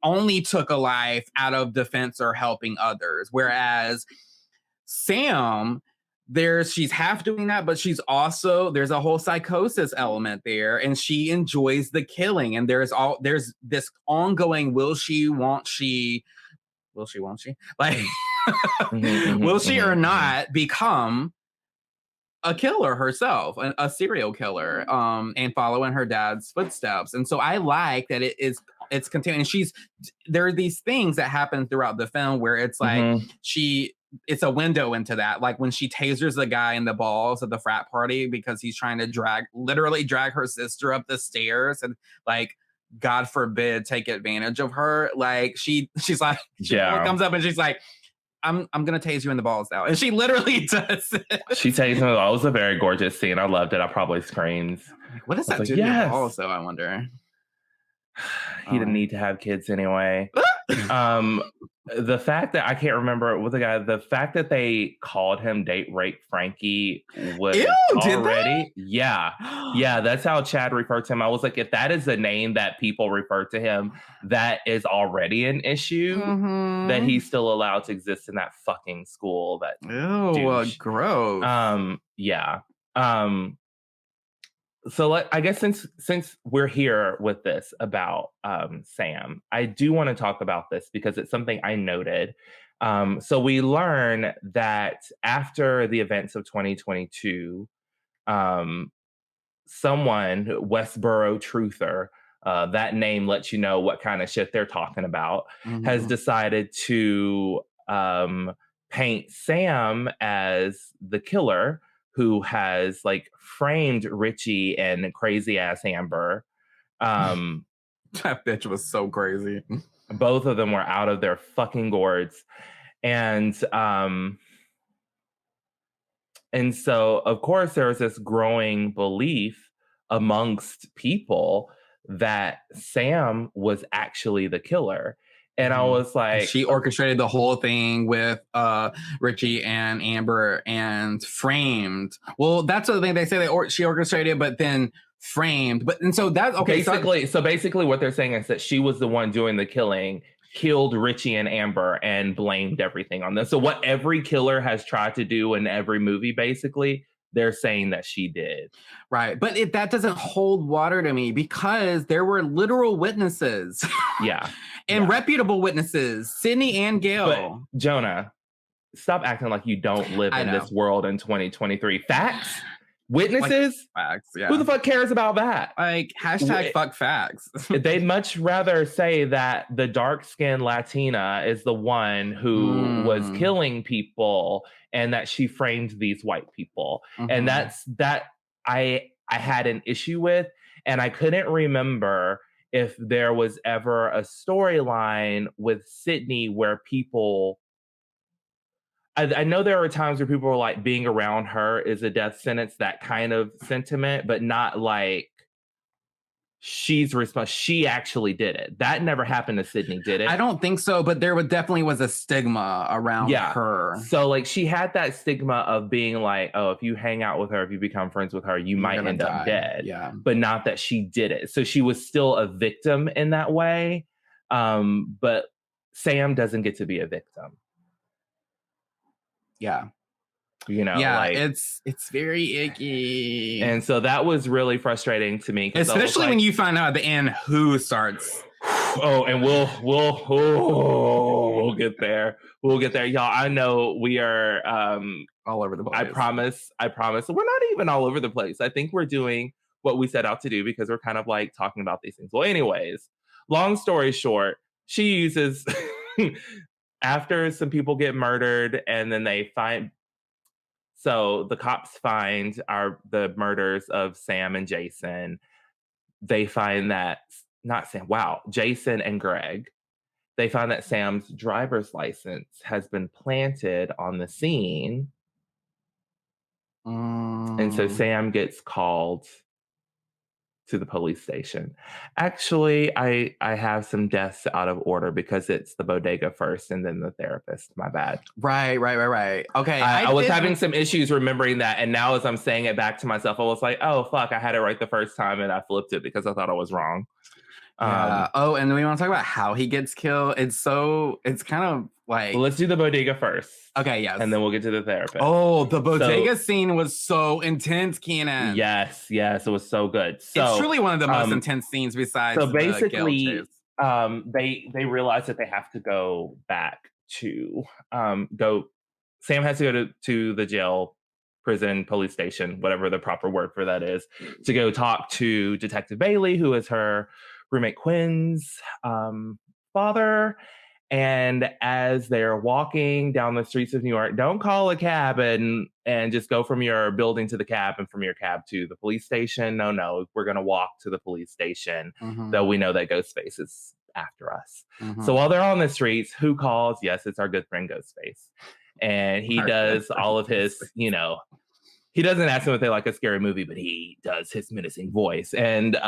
only took a life out of defense or helping others, whereas Sam, she's half doing that, but she's also, there's a whole psychosis element there, and she enjoys the killing, and there's this ongoing will she, won't she, like will she or not become a killer herself, a serial killer, and following her dad's footsteps. And so I like that it's continuing. There are these things that happen throughout the film where it's like it's a window into that. Like when she tasers the guy in the balls at the frat party because he's trying to literally drag her sister up the stairs and like, God forbid, take advantage of her. Like she's like, she comes up and she's like, I'm gonna tase you in the balls now. And she literally does it. She tased him. It was a very gorgeous scene. I loved it. I probably screamed. What does that do to your balls though, I wonder? He didn't need to have kids anyway. The fact that I can't remember with the guy, the fact that they called him Date Rape Frankie was already, yeah, that's how Chad referred to him. I was like, if that is the name that people refer to him, that is already an issue that he's still allowed to exist in that fucking school. That gross. Yeah. So I guess since we're here with this about Sam, I do want to talk about this because it's something I noted. So we learn that after the events of 2022, someone, Westboro Truther, that name lets you know what kind of shit they're talking about, has decided to paint Sam as the killer who has like framed Richie and crazy ass Amber. That bitch was so crazy. Both of them were out of their fucking gourds. And so, of course, there was this growing belief amongst people that Sam was actually the killer. And I was like... She orchestrated the whole thing with Richie and Amber and framed. Well, that's the thing they say she orchestrated, but then framed. And so that's... Okay, so basically what they're saying is that she was the one doing the killing, killed Richie and Amber, and blamed everything on them. So what every killer has tried to do in every movie, basically, they're saying that she did. Right. But that doesn't hold water to me because there were literal witnesses. Yeah. And reputable witnesses, Sydney and Gail. But Jonah, stop acting like you don't live in this world in 2023. Facts? Witnesses? Like, facts, yeah. Who the fuck cares about that? Like, hashtag fuck facts. They'd much rather say that the dark-skinned Latina is the one who was killing people and that she framed these white people. And that I had an issue with, and I couldn't remember if there was ever a storyline with Sydney where people... I know there are times where people were like, being around her is a death sentence, that kind of sentiment, but not like she's responsible. She actually did it. That never happened to Sydney, did it? I don't think so, but there definitely was a stigma around her. So like she had that stigma of being like, oh, if you hang out with her, if you become friends with her, you might end up dead. Yeah. But not that she did it. So she was still a victim in that way. But Sam doesn't get to be a victim. Yeah. You know, yeah, like, it's very icky. And so that was really frustrating to me. Especially when you find out at the end who starts. Oh, and we'll get there. We'll get there. Y'all, I know we are all over the place. I promise. We're not even all over the place. I think we're doing what we set out to do because we're kind of like talking about these things. Well, anyways, long story short, she uses after some people get murdered and then they find... So the cops find the murders of Sam and Jason. They find that... Not Sam. Wow. Jason and Greg. They find that Sam's driver's license has been planted on the scene. And so Sam gets called to the police station. Actually, I have some deaths out of order because it's the bodega first and then the therapist. My bad. Right. Okay. I was having some issues remembering that. And now as I'm saying it back to myself, I was like, oh, fuck, I had it right the first time and I flipped it because I thought I was wrong. Oh, and then we want to talk about how he gets killed. It's kind of like... Well, let's do the bodega first. Okay, yes. And then we'll get to the therapist. Oh, the bodega scene was so intense, Keenan. Yes, it was so good. So, it's truly one of the most intense scenes besides so basically, they realize that they have to go back to Sam has to go to the jail, prison, police station, whatever the proper word for that is, to go talk to Detective Bailey, who is her roommate Quinn's father. And as they're walking down the streets of New York, don't call a cab and just go from your building to the cab and from your cab to the police station. No, we're going to walk to the police station, though we know that Ghostface is after us. So while they're on the streets, who calls? Yes, it's our good friend Ghostface. And he does all of his, he doesn't ask them if they like a scary movie, but he does his menacing voice. And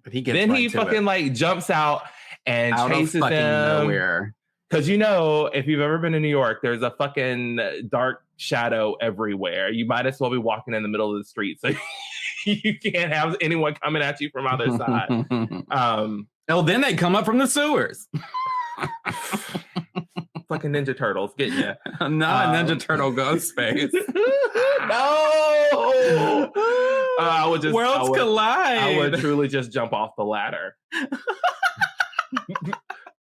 but he gets then he fucking like jumps out and out chases of fucking them. nowhere. Because if you've ever been to New York, there's a fucking dark shadow everywhere. You might as well be walking in the middle of the street, so you can't have anyone coming at you from either side. Then they come up from the sewers. Fucking Ninja Turtles getting you. Not Ninja Turtle Ghostface. No. Worlds collide. I would truly just jump off the ladder.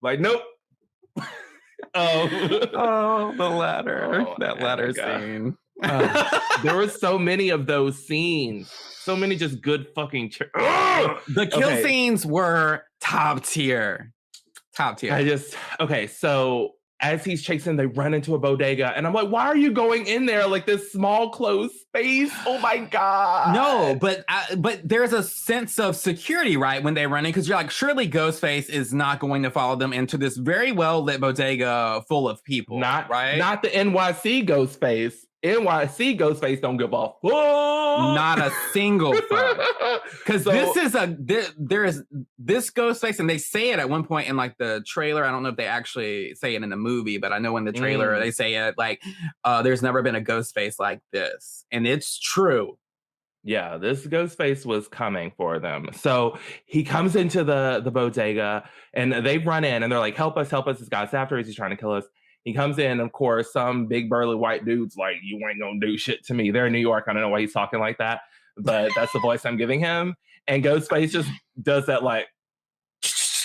Like, nope. The ladder. That ladder scene. There were so many of those scenes. So many just good fucking... The kill scenes were top tier. So as he's chasing, they run into a bodega, and I'm like, why are you going in there like this small closed space? Oh my god! No, but there's a sense of security, right, when they run in, because you're like, surely Ghostface is not going to follow them into this very well lit bodega full of people, not the NYC Ghostface. NYC Ghostface don't give a fuck. Not a single fuck. Because there is this Ghostface, and they say it at one point in like the trailer. I don't know if they actually say it in the movie, but I know in the trailer they say it like, there's never been a Ghostface like this. And it's true. Yeah, this Ghostface was coming for them. So he comes into the bodega, and they run in, and they're like, help us, this guy's after us, he's trying to kill us. He comes in, of course, some big burly white dude's like, you ain't gonna do shit to me. They're in New York. I don't know why he's talking like that, but that's the voice I'm giving him. And Ghostface just does that like...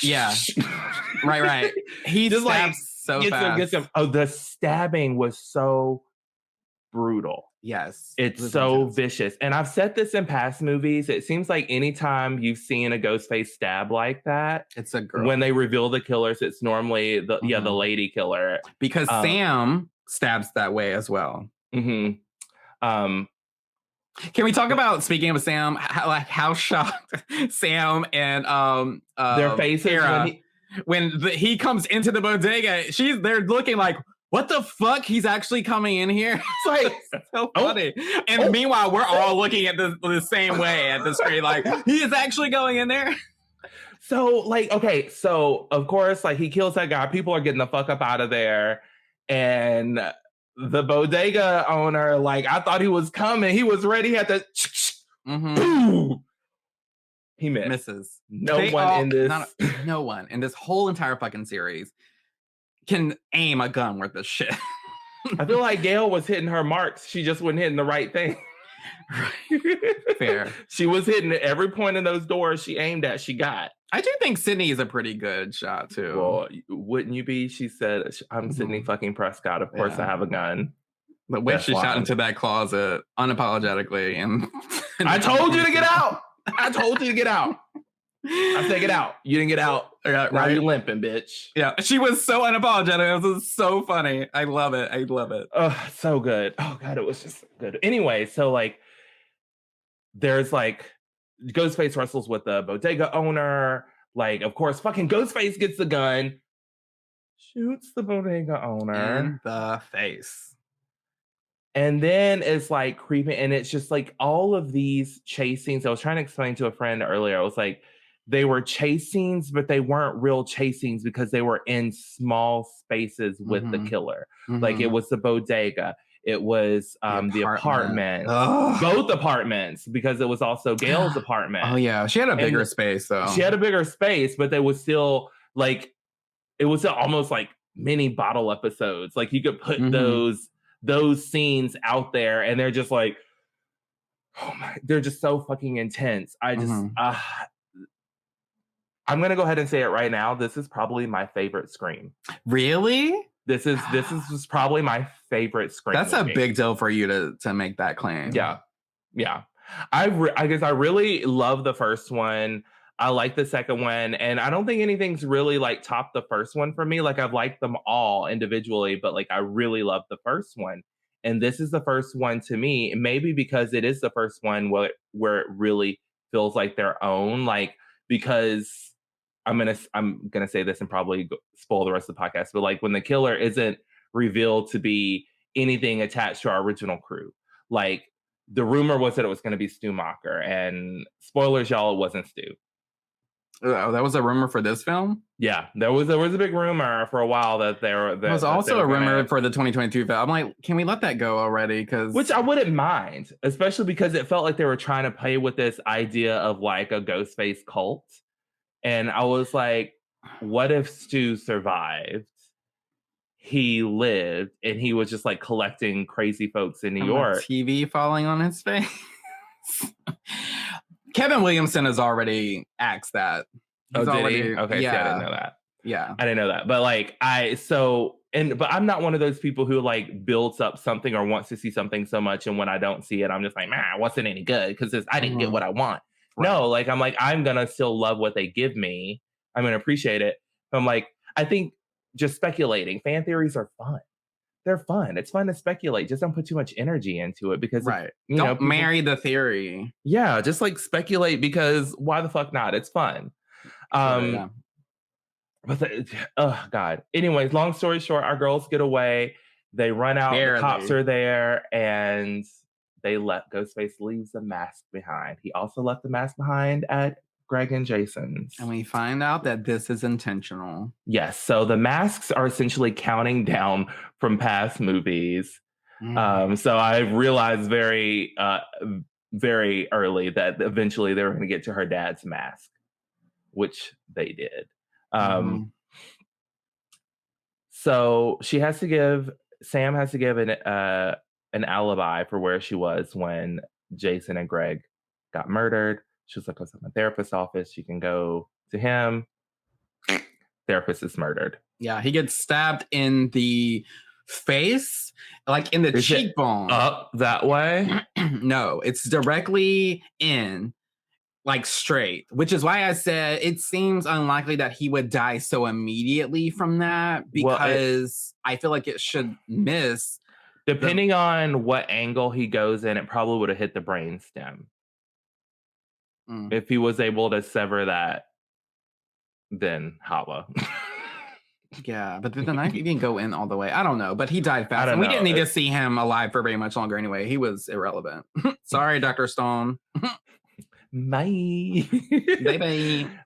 Yeah. Right. He just stabs so fast. Gets him. Oh, the stabbing was so brutal. Yes. It's so vicious. And I've said this in past movies. It seems like anytime you've seen a Ghostface stab like that, it's a girl. When they reveal the killers, it's normally the lady killer. Because Sam stabs that way as well. Mm-hmm. Can we talk about, speaking of Sam, how shocked Sam and their faces when he comes into the bodega, they're looking like, what the fuck? He's actually coming in here? It's like, so funny. And meanwhile, we're all looking at the same way at the screen, like, he is actually going in there? So, of course, like, he kills that guy. People are getting the fuck up out of there. And the bodega owner, like, I thought he was coming. He was ready. He had to... Boom! He misses. No one in this whole entire fucking series can aim a gun worth of shit. I feel like Gail was hitting her marks. She just wasn't hitting the right thing. Fair. She was hitting every point in those doors she aimed at, she got. I do think Sydney is a pretty good shot, too. Well, wouldn't you be? She said, I'm Sydney fucking Prescott. Of course I have a gun. The way she shot into that closet unapologetically. And I told you to get out. I told you to get out. I said get out. You didn't get out. Yeah, now you're limping, bitch. Yeah, she was so unapologetic. It was so funny. I love it. Oh, so good. Oh god, it was just good. Anyway, so like, there's like, Ghostface wrestles with the bodega owner. Like, of course, fucking Ghostface gets the gun, shoots the bodega owner in the face. And then it's like creeping, and it's just like all of these chase scenes. I was trying to explain to a friend earlier. I was like, they were chase scenes, but they weren't real chase scenes because they were in small spaces with the killer. Like, it was the bodega. It was the apartment. Both apartments, because it was also Gail's apartment. Oh, yeah. She had a bigger space, though. She had a bigger space, but they was still like, it was almost like mini bottle episodes. Like, you could put those scenes out there, and they're just like, oh my, they're just so fucking intense. I just, I'm going to go ahead and say it right now. This is probably my favorite Scream. Really? This is probably my favorite Scream. That's movie. A big deal for you to make that claim. Yeah. I guess I really love the first one. I like the second one, and I don't think anything's really like topped the first one for me. Like, I've liked them all individually, but like, I really love the first one. And this is the first one to me, maybe because it is the first one where it really feels like their own. Like, because I'm gonna say this and probably spoil the rest of the podcast, but like, when the killer isn't revealed to be anything attached to our original crew, like, the rumor was that it was going to be Stu Macher, and spoilers, y'all, it wasn't Stu. Oh, that was a rumor for this film? Yeah, there was a big rumor for a while that there was also a rumor for the 2022 film. I'm like, can we let that go already? Which I wouldn't mind, especially because it felt like they were trying to play with this idea of like a Ghostface cult. And I was like, what if Stu survived? He lived and he was just like collecting crazy folks in New York. TV falling on his face. Kevin Williamson has already asked that. Did he? Okay, yeah. See, I didn't know that. Yeah. I didn't know that. But like but I'm not one of those people who like builds up something or wants to see something so much, and when I don't see it, I'm just like, man, it wasn't any good because I didn't get what I want. Right. No, like I'm gonna still love what they give me. I'm gonna appreciate it. I'm like, I think just speculating, fan theories are fun. They're fun. It's fun to speculate. Just don't put too much energy into it because don't marry the theory. Yeah, just like speculate because why the fuck not? It's fun. But oh god. Anyways, long story short, our girls get away. They run out. The cops are there, and Ghostface leaves the mask behind. He also left the mask behind at Greg and Jason's. And we find out that this is intentional. Yes. So the masks are essentially counting down from past movies. So I realized very, very early that eventually they were going to get to her dad's mask, which they did. So Sam has to give an alibi for where she was when Jason and Greg got murdered. She was like, I was at my therapist's office. You can go to him. Therapist is murdered. Yeah, he gets stabbed in the face, like in the cheekbone. Up that way? No, it's directly in, like straight, which is why I said it seems unlikely that he would die so immediately from that, because I feel like it should miss. Depending on what angle he goes in, it probably would have hit the brainstem. If he was able to sever that, then holla. Yeah, but the knife didn't go in all the way. I don't know, but he died fast. And we didn't need to see him alive for very much longer anyway. He was irrelevant. Sorry, Dr. Stone. Bye.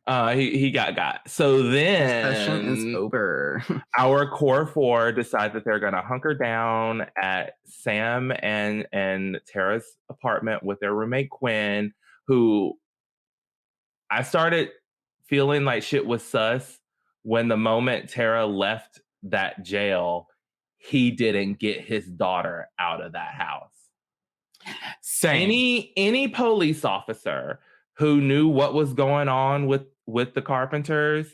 Bye. He got. So then session is over. Our core four decide that they're gonna hunker down at Sam and Tara's apartment with their roommate Quinn, who I started feeling like shit was sus when the moment Tara left that jail, he didn't get his daughter out of that house. Same. Any police officer who knew what was going on with the Carpenters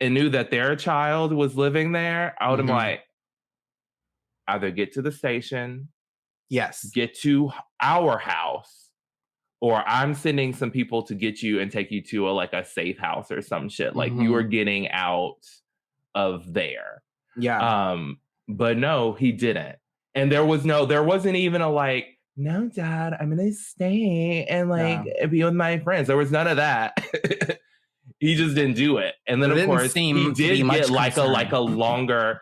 and knew that their child was living there, I would have like, either get to the station, get to our house, or I'm sending some people to get you and take you to a safe house or some shit. Like you are getting out of there. Yeah. But no, he didn't. And there wasn't even a like, no, Dad, I'm gonna stay and be with my friends. There was none of that. He just didn't do it. And then of course he did get like a longer.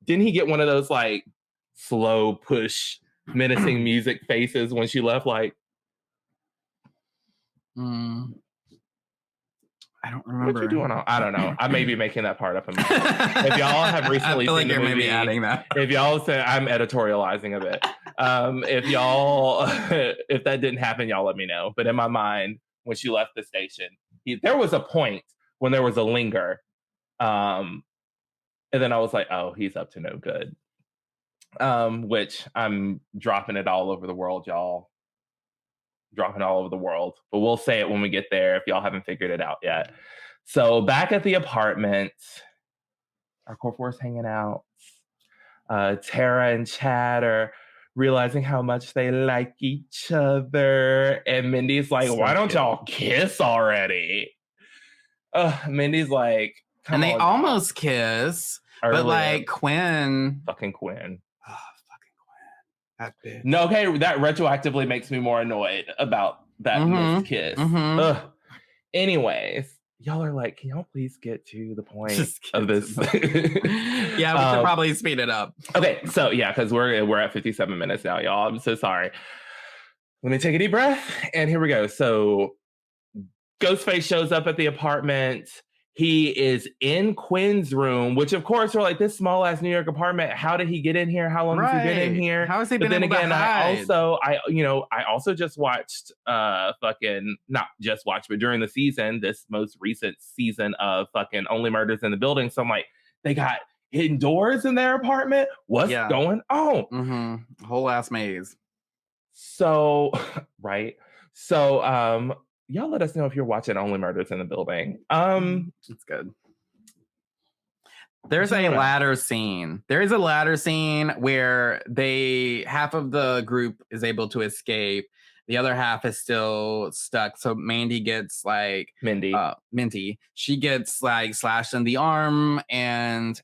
Didn't he get one of those like slow push menacing music faces when she left? Like, I don't remember. What you doing? I don't know. I may be making that part up in my head. If y'all have recently seen the movie, maybe adding that. If y'all say I'm editorializing a bit, if that didn't happen, y'all let me know. But in my mind, when she left the station, there was a point when there was a linger, and then I was like, oh, he's up to no good. Which I'm dropping it all over the world, y'all. Dropping all over the world, but we'll say it when we get there if y'all haven't figured it out yet. So back at the apartment, our core four is hanging out. Tara and Chad are realizing how much they like each other, and Mindy's like, "Why don't y'all kiss already?" Mindy's like, and they almost kiss, but like Quinn, fucking Quinn. That no, okay, that retroactively makes me more annoyed about that kiss. Anyways, y'all are like, can y'all please get to the point of this? Yeah, we should probably speed it up. Okay, so yeah, because we're at 57 minutes now, y'all. I'm so sorry. Let me take a deep breath, and here we go. So Ghostface shows up at the apartment. He is in Quinn's room, which of course we're like, this small ass New York apartment. How did he get in here? How long has he been in here? How has he been then able again, to hide? I also just watched not just watched, but during the season, this most recent season of fucking Only Murders in the Building. So I'm like, they got hidden doors in their apartment. What's going on? Mm-hmm. Whole ass maze. So, right. So, y'all let us know if you're watching Only Murders in the Building. It's good. There's a ladder scene. There is a ladder scene where half of the group is able to escape. The other half is still stuck. So Mindy, she gets like slashed in the arm, and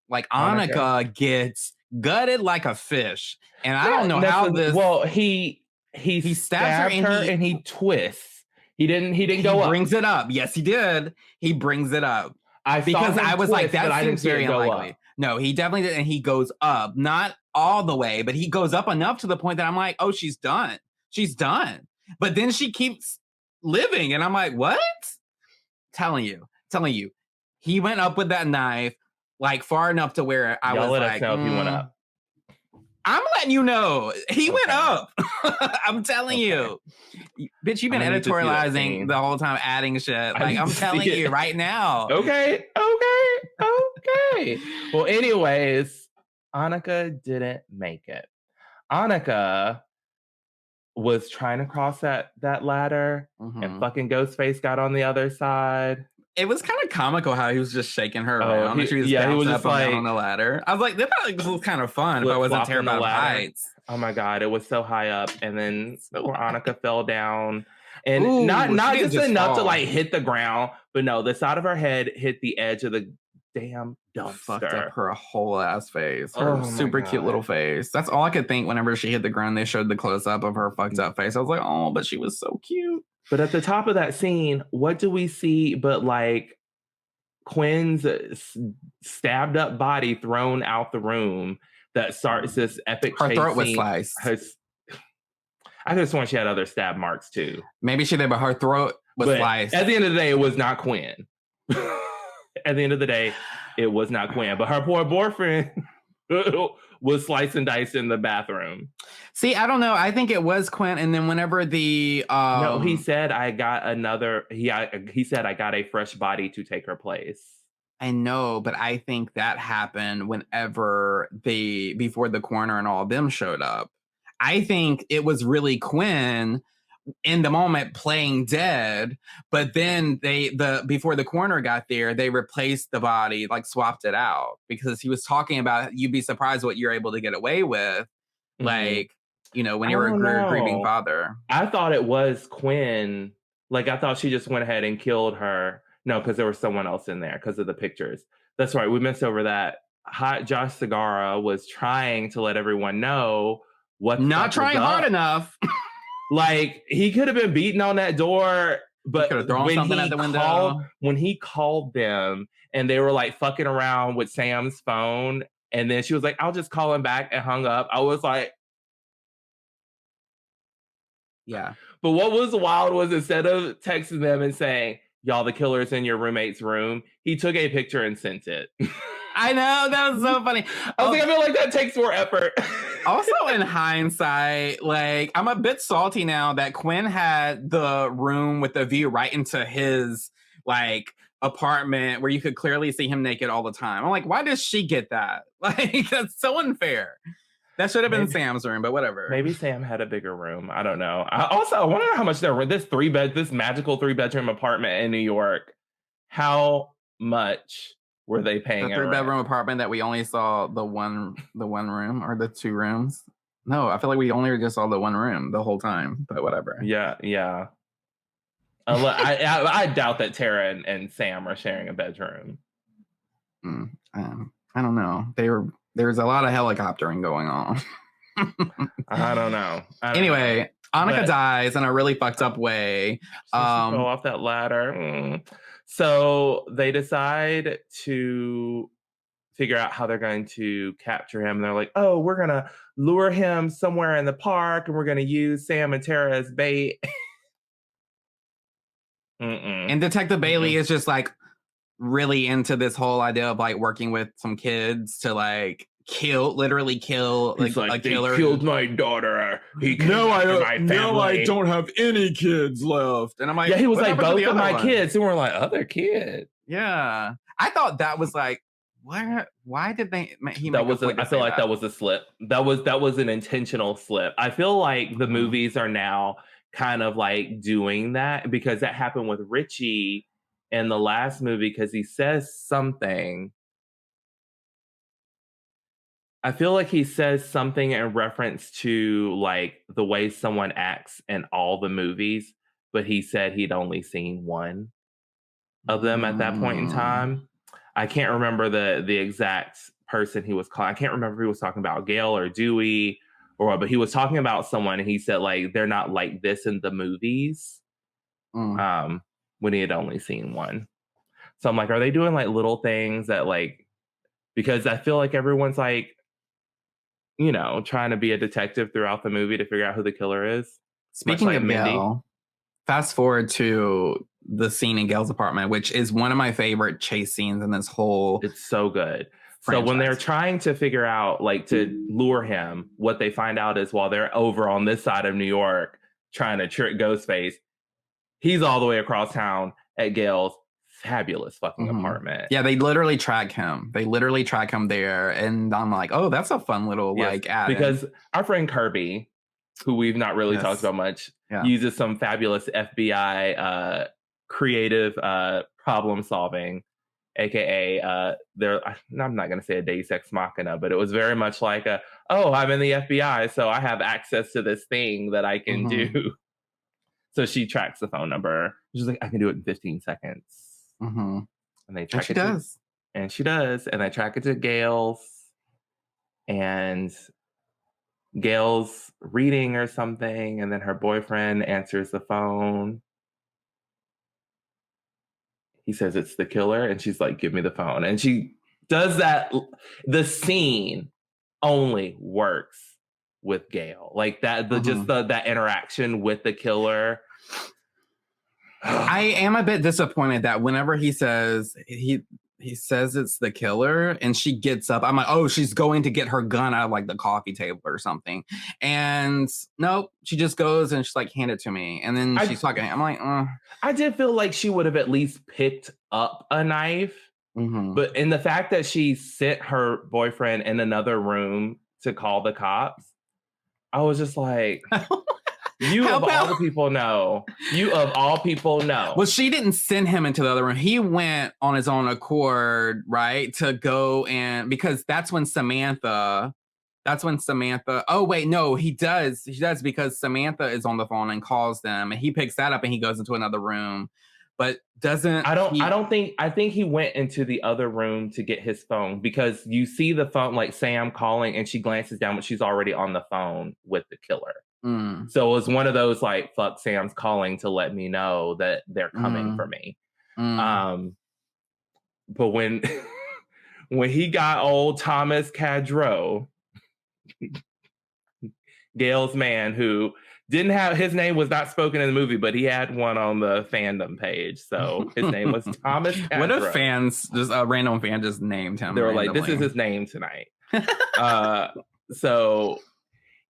like Annika gets gutted like a fish. And I don't know how this. Well, he stabs her and he twists. He didn't go up. He brings it up. Yes, he did. He brings it up. I was like, that seems very unlikely. No, he definitely did. And he goes up, not all the way, but he goes up enough to the point that I'm like, oh, she's done. She's done. But then she keeps living. And I'm like, what? Telling you. He went up with that knife, like far enough to where I was let like, us know if he went up. I'm letting you know. He went up. I'm telling you. Bitch, you've been editorializing the whole time, adding shit. Like, I'm telling you right now. Okay. Well, anyways, Annika didn't make it. Annika was trying to cross that ladder, and fucking Ghostface got on the other side. It was kind of comical how he was just shaking her around. He was just like on the ladder. I was like, this was kind of fun if I wasn't terrified of heights. Oh my God, it was so high up. And then poor Annika fell down. And not just enough to like hit the ground, but no, the side of her head hit the edge of the damn dumpster. Fucked up her whole ass face. Her super cute little face. That's all I could think whenever she hit the ground. They showed the close up of her fucked up face. I was like, oh, but she was so cute. But at the top of that scene, what do we see but like Quinn's stabbed up body thrown out the room that starts this epic Her throat was sliced. I could have sworn she had other stab marks too. Maybe she did, but her throat was sliced. At the end of the day, it was not Quinn. At the end of the day, it was not Quinn. But her poor boyfriend was sliced and diced in the bathroom. See, I don't know. I think it was Quinn. And then whenever the no, he said I got another. He said I got a fresh body to take her place. I know, but I think that happened whenever before the coroner and all of them showed up. I think it was really Quinn in the moment playing dead, but then before the coroner got there, they replaced the body, like swapped it out, because he was talking about you'd be surprised what you're able to get away with, like, you know, when you're a grieving father. I thought it was Quinn. Like, I thought she just went ahead and killed her. No, because there was someone else in there because of the pictures. That's right. We missed over that. Hot Josh Segarra was trying to let everyone know what. Not trying hard enough. Like, he could have been beating on that door, but could have thrown something at the window. When he called them and they were like fucking around with Sam's phone, and then she was like, I'll just call him back, and hung up. I was like, yeah. But what was wild was instead of texting them and saying, y'all, the killer's in your roommate's room, he took a picture and sent it. I know, that was so funny. I was like, I feel like that takes more effort. Also, in hindsight, like, I'm a bit salty now that Quinn had the room with the view right into his, like, apartment where you could clearly see him naked all the time. I'm like, why does she get that? Like, that's so unfair. That should have been Sam's room, but whatever. Maybe Sam had a bigger room. I don't know. I want to know how much this magical 3-bedroom apartment in New York, how much were they paying? The 3-bedroom apartment that we only saw the one room or the 2 rooms. No, I feel like we only just saw the 1 room the whole time, but whatever. Yeah. I doubt that Tara and Sam are sharing a bedroom. I don't know. There's a lot of helicoptering going on. I don't know. Anyway, Annika dies in a really fucked up way. Go off that ladder. So they decide to figure out how they're going to capture him. And they're like, oh, we're going to lure him somewhere in the park, and we're going to use Sam and Tara as bait. And Detective Bailey is just like really into this whole idea of like working with some kids to like literally kill He's like, a killer. They killed my daughter. No, I don't have any kids left. And I'm like, yeah, he was like, both of my kids. And we're like, other kid. Yeah. I thought that was like, why did they I feel like that was a slip. That was an intentional slip. I feel like the movies are now kind of like doing that because that happened with Richie in the last movie because he says something. I feel like he says something in reference to like the way someone acts in all the movies, but he said he'd only seen one of them at that point in time. I can't remember the exact person he was calling. I can't remember if he was talking about Gail or Dewey but he was talking about someone and he said like they're not like this in the movies. When he had only seen one. So I'm like, are they doing like little things that like, because I feel like everyone's like, you know, trying to be a detective throughout the movie to figure out who the killer is. Speaking of Gail, fast forward to the scene in Gail's apartment, which is one of my favorite chase scenes in this whole. It's so good. Franchise. So when they're trying to figure out, like, to lure him, what they find out is while they're over on this side of New York trying to trick Ghostface, he's all the way across town at Gail's fabulous fucking apartment. Yeah, they literally track him. There, and I'm like, oh, that's a fun little like ad. Because our friend Kirby, who we've not really talked about much, uses some fabulous FBI creative problem solving, aka I'm not going to say a Deus Ex Machina, but it was very much like I'm in the FBI, so I have access to this thing that I can do. So she tracks the phone number. She's like, I can do it in 15 seconds. And they track it. And she does. And they track it to Gail's. And Gail's reading or something. And then her boyfriend answers the phone. He says it's the killer. And she's like, give me the phone. And she does that. The scene only works with Gail. Like that, that interaction with the killer. I am a bit disappointed that whenever he says he says it's the killer and she gets up, I'm like, oh, she's going to get her gun out of like the coffee table or something. And nope, she just goes and she's like, hand it to me. And then she's talking. I'm like, I did feel like she would have at least picked up a knife. But in the fact that she sent her boyfriend in another room to call the cops, I was just like, you of all people know. Well, she didn't send him into the other room. He went on his own accord, right? To go and because that's when Samantha. Oh, wait, no, he does. He does because Samantha is on the phone and calls them and he picks that up and he goes into another room. But I think he went into the other room to get his phone because you see the phone, like Sam calling and she glances down, but she's already on the phone with the killer. So it was one of those like, fuck, Sam's calling to let me know that they're coming for me. But when he got old Thomas Cadreau, Gail's man, who didn't have, his name was not spoken in the movie, but he had one on the fandom page. So his name was Thomas Cadreau. What if just a random fan just named him? They were like, this is his name tonight. So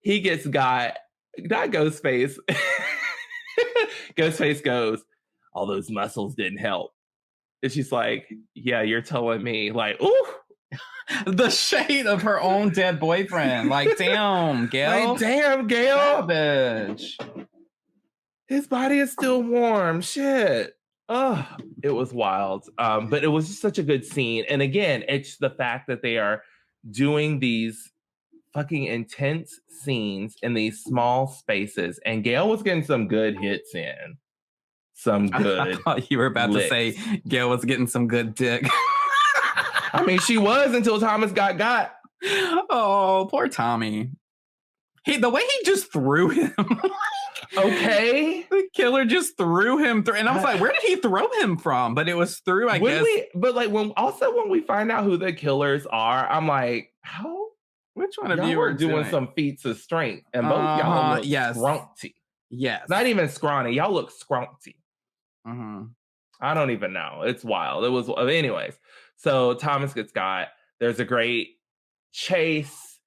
he got Ghostface. Ghostface goes, all those muscles didn't help. And she's like, yeah, you're telling me. Like, ooh. The shade of her own dead boyfriend. Like, damn, Gail. Like, damn, Gail. Savage. His body is still warm. Shit. Oh, it was wild. But it was just such a good scene. And again, it's the fact that they are doing these fucking intense scenes in these small spaces. And Gail was getting some good hits in. Some good. I thought you were about to say Gail was getting some good dick. I mean, she was until Thomas got. Oh, poor Tommy. The way he just threw him. Okay. The killer just threw him through. And I was like, where did he throw him from? But it was through, I guess. But like when we find out who the killers are, I'm like, how? Which one of you are doing some feats of strength? And both y'all look scrumpty. Yes. Not even scrawny. Y'all look scrumpty. Mm-hmm. I don't even know. It's wild. It was, anyways. So Thomas gets got. There's a great chase.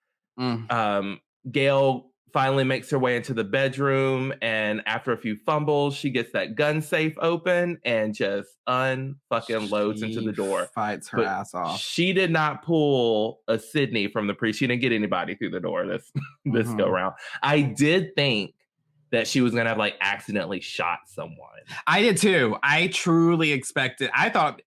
Gail finally makes her way into the bedroom, and after a few fumbles, she gets that gun safe open and just unfucking loads into the door. Fights her ass off. She did not pull a Sydney from the she didn't get anybody through the door this go round. I did think that she was gonna have like accidentally shot someone. I did too. I truly expected. I thought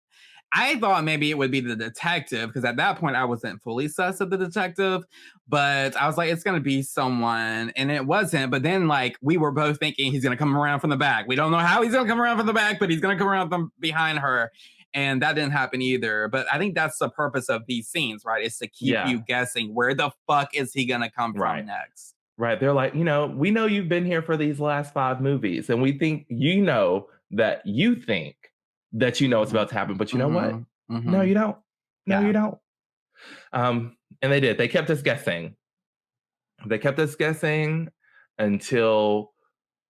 maybe it would be the detective, because at that point I wasn't fully sus of the detective, but I was like, it's gonna be someone, and it wasn't. But then like we were both thinking he's gonna come around from the back. We don't know how he's gonna come around from the back, but he's gonna come around from behind her. And that didn't happen either. But I think that's the purpose of these scenes, right? Is to keep you guessing, where the fuck is he gonna come from next? Right. They're like, we know you've been here for these last 5 movies, and we think that you think that what's about to happen, but you know what? No, you don't. No, you don't. And they did. They kept us guessing. They kept us guessing until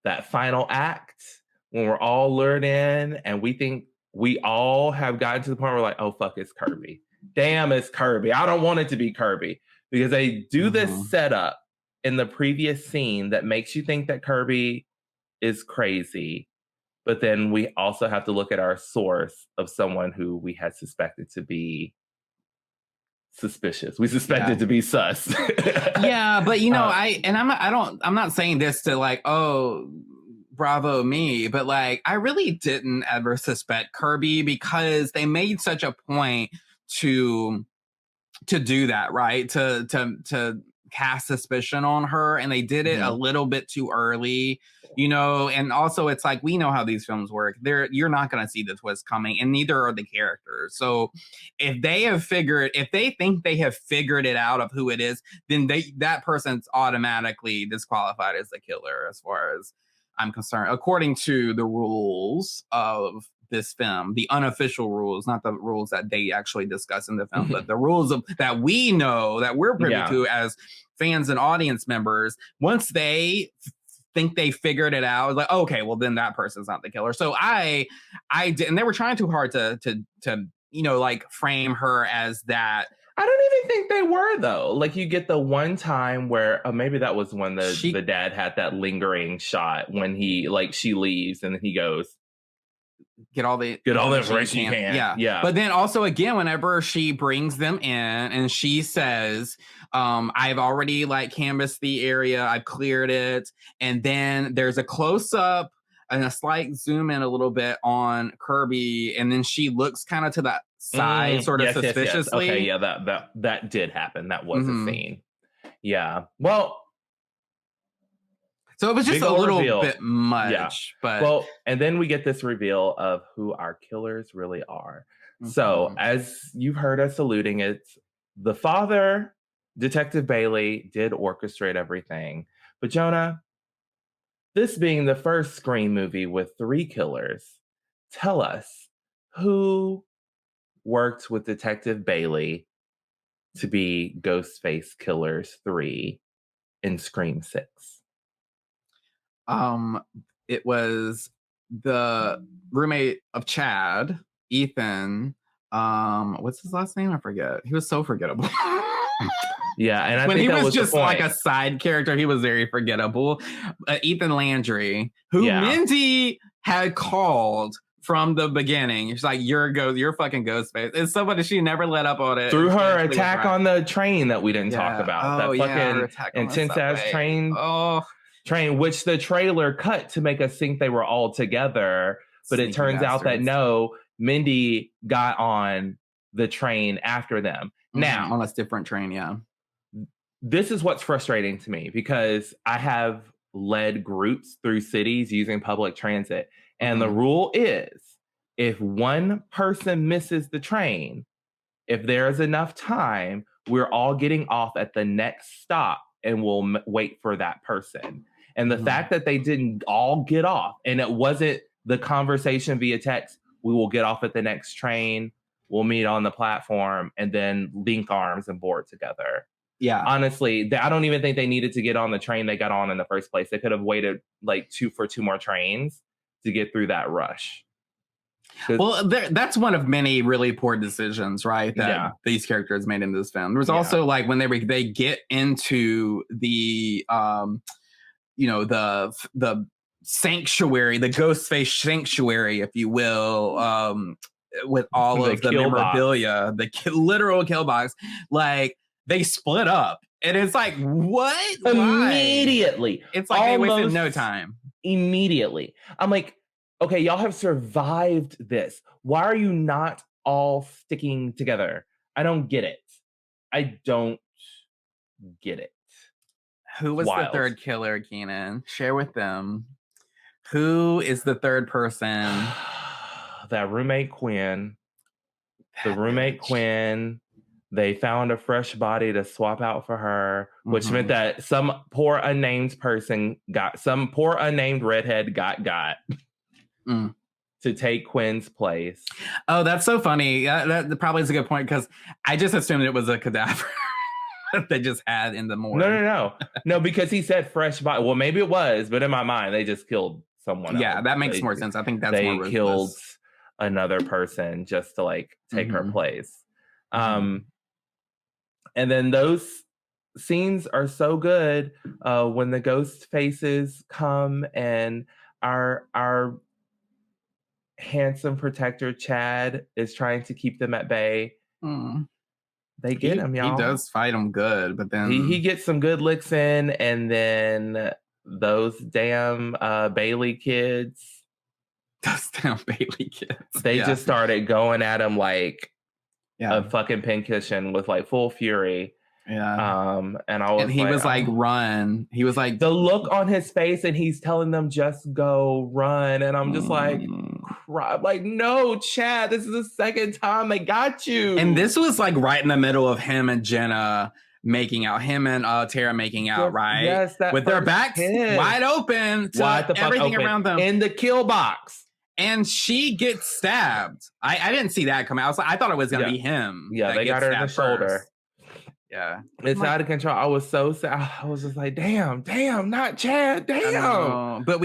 that final act, when we're all lured in, and we think we all have gotten to the point where we're like, oh, fuck, it's Kirby. Damn, it's Kirby. I don't want it to be Kirby, because they do this setup in the previous scene that makes you think that Kirby is crazy. But then we also have to look at our source of someone who we had suspected to be suspicious. We suspected to be sus. Yeah, but I'm not saying this to like, oh, bravo me, but like I really didn't ever suspect Kirby, because they made such a point to do that, right? To cast suspicion on her, and they did it a little bit too early, and also it's like, we know how these films work. You're not going to see the twist coming, and neither are the characters. So if they think they have figured it out of who it is, then that person's automatically disqualified as the killer, as far as I'm concerned, according to the rules of this film, the unofficial rules, not the rules that they actually discuss in the film, but the rules that we know, that we're privy to as fans and audience members. Once they think they figured it out, like, okay, well then that person's not the killer. So I did, and they were trying too hard to like frame her as that. I don't even think they were, though. Like, you get the one time where maybe that was when the dad had that lingering shot when she leaves and he goes, get all the information you can. Yeah. But then also, again, whenever she brings them in and she says, I've already like canvassed the area, I've cleared it, and then there's a close-up and a slight zoom in a little bit on Kirby, and then she looks kind of to that side, sort of suspiciously. Yes. Okay, yeah, that did happen. That was a scene. Yeah. Well, so it was just a little bit much, but and then we get this reveal of who our killers really are. So, as you've heard us alluding, it's the father, Detective Bailey, did orchestrate everything. But Jonah, this being the first Scream movie with 3 killers, tell us who worked with Detective Bailey to be Ghostface Killers 3 in Scream 6. It was the roommate of Chad, Ethan. What's his last name? I forget. He was so forgettable. Yeah, and I when think he that was just the like a side character, he was very forgettable. Ethan Landry, who Mindy had called from the beginning. She's like, you're fucking Ghostface. It's somebody she never let up on it. Through her attack on the train that we didn't talk about. Oh, that fucking intense ass train, which the trailer cut to make us think they were all together. But it turns out that no, Mindy got on the train after them. Now, on a different train, this is what's frustrating to me, because I have led groups through cities using public transit. And the rule is, if one person misses the train, if there's enough time, we're all getting off at the next stop and we'll wait for that person. And the fact that they didn't all get off, and it wasn't the conversation via text, we will get off at the next train, we'll meet on the platform, and then link arms and board together. Yeah. Honestly, I don't even think they needed to get on the train they got on in the first place. They could have waited like 2 more trains to get through that rush. Well, that's one of many really poor decisions, right? That these characters made in this film. There's also like when they get into the the sanctuary, the Ghostface sanctuary, if you will, with all of the memorabilia, the literal kill box, like they split up. And it's like, what? Immediately. Why? It's like they wasted no time. Immediately. I'm like, okay, y'all have survived this. Why are you not all sticking together? I don't get it. I don't get it. Who was the third killer, Keenan? Share with them. Who is the third person? That roommate Quinn. The roommate Quinn. They found a fresh body to swap out for her, which meant that some poor unnamed redhead got to take Quinn's place. Oh, that's so funny. That probably is a good point because I just assumed it was a cadaver they just had in the morgue. No, because he said fresh body. Well, maybe it was, but in my mind, they just killed someone else. Yeah, that makes more sense. I think that's they more ruthless. Killed another person just to like take her place. And then those scenes are so good when the ghost faces come and our handsome protector Chad is trying to keep them at bay. They get him, y'all. He does fight them good, but then he gets some good licks in, and then those damn Bailey kids. They just started going at him like a fucking pincushion with like full fury. And he was like, run. He was like, the look on his face, and he's telling them just go run. And I'm just like, like, no, Chad, this is the second time they got you. And this was like right in the middle of him and Jenna making out, him and Tara making out, right? Yes, with their backs wide open to everything around them in the kill box. And she gets stabbed. I didn't see that come out. I thought it was going to be him. Yeah, they got her in the shoulder. Yeah. It's out of control. I was so sad. I was just like, damn, not Chad, damn. But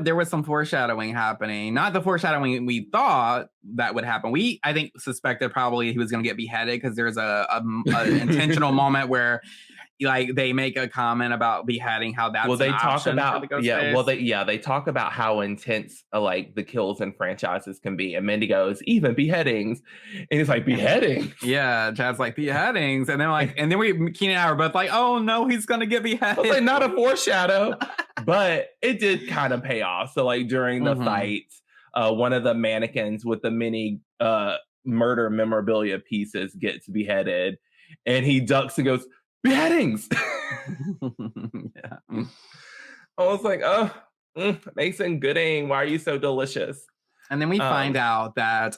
there was some foreshadowing happening. Not the foreshadowing we thought that would happen. I think, suspected probably he was going to get beheaded because there's a intentional moment where like they make a comment about beheading, how that's they talk about they talk about how intense like the kills in franchises can be, and Mindy goes, even beheadings, and it's like, beheadings? Yeah, Chad's like, beheadings, and then Keenan and I were both like, oh no, he's gonna get beheaded. I was like, not a foreshadow, but it did kind of pay off. So like during the fight, one of the mannequins with the mini murder memorabilia pieces gets beheaded, and he ducks and goes, beheadings. I was like, oh, Mason Gooding, why are you so delicious? And then we find out that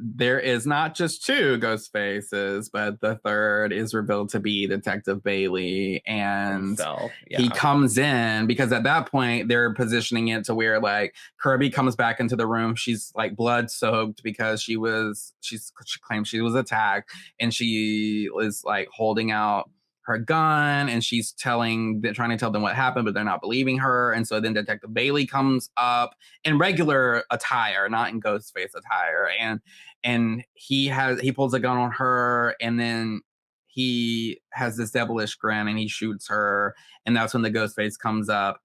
there is not just two ghost faces, but the third is revealed to be Detective Bailey. And he comes in because at that point they're positioning it to where like Kirby comes back into the room. She's like blood soaked because she claims she was attacked, and she is like holding out her gun, and she's trying to tell them what happened, but they're not believing her. And so then Detective Bailey comes up in regular attire, not in Ghostface attire, and he pulls a gun on her, and then he has this devilish grin and he shoots her, and that's when the Ghostface comes up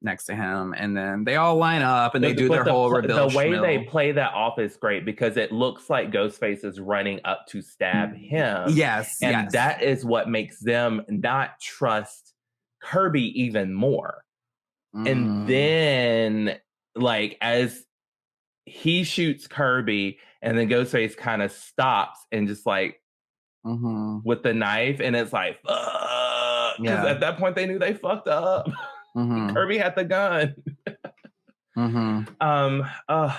next to him, and then they all line up and they do their whole reveal. The way they play that off is great because it looks like Ghostface is running up to stab him. Yes. And that is what makes them not trust Kirby even more. And then like as he shoots Kirby, and then Ghostface kind of stops and just like with the knife, and it's like, fuck. Because at that point they knew they fucked up. Kirby had the gun. Oh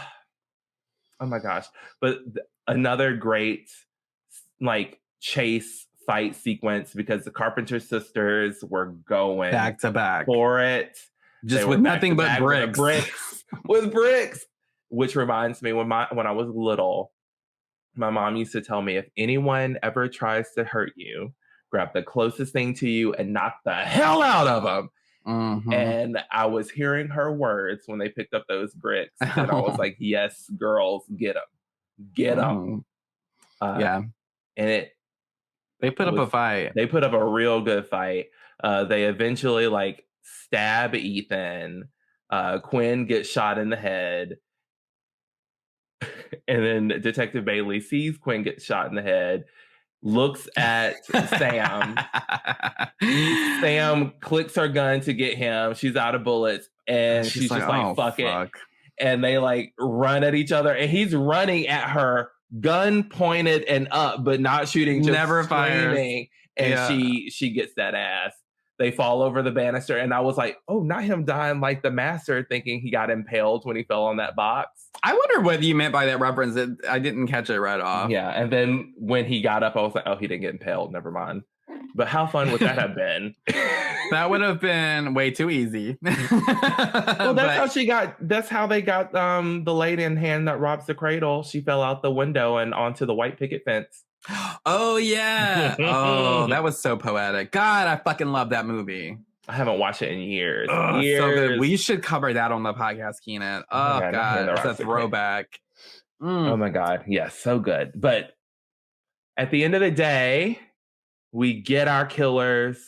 my gosh. But another great like chase fight sequence, because the Carpenter sisters were going back to back for it. Just with nothing but bricks. With bricks. Which reminds me, when I was little, my mom used to tell me, if anyone ever tries to hurt you, grab the closest thing to you and knock the hell out of them. And I was hearing her words when they picked up those bricks, and I was like, yes, girls, get them. Yeah. And they put up a fight. They put up a real good fight. They eventually like stab Ethan. Quinn gets shot in the head. And then Detective Bailey sees Quinn get shot in the head, looks at Sam. Sam clicks her gun to get him. She's out of bullets. And she's just like, fuck it. And they like run at each other. And he's running at her, gun pointed and up, but not shooting, just never screaming. And she gets that ass. They fall over the banister. And I was like, oh, not him dying like the master, thinking he got impaled when he fell on that box. I wonder what you meant by that reference. I didn't catch it right off. Yeah. And then when he got up, I was like, oh, he didn't get impaled. Never mind. But how fun would that have been? That would have been way too easy. Well, that's how they got the lady in Hand That Robs the Cradle. She fell out the window and onto the white picket fence. Oh, yeah. Oh, that was so poetic. God, I fucking love that movie. I haven't watched it in years. So good. We should cover that on the podcast, Keenan. Oh, God. It's a throwback. Oh, my God. Yes, so good. But at the end of the day, we get our killers.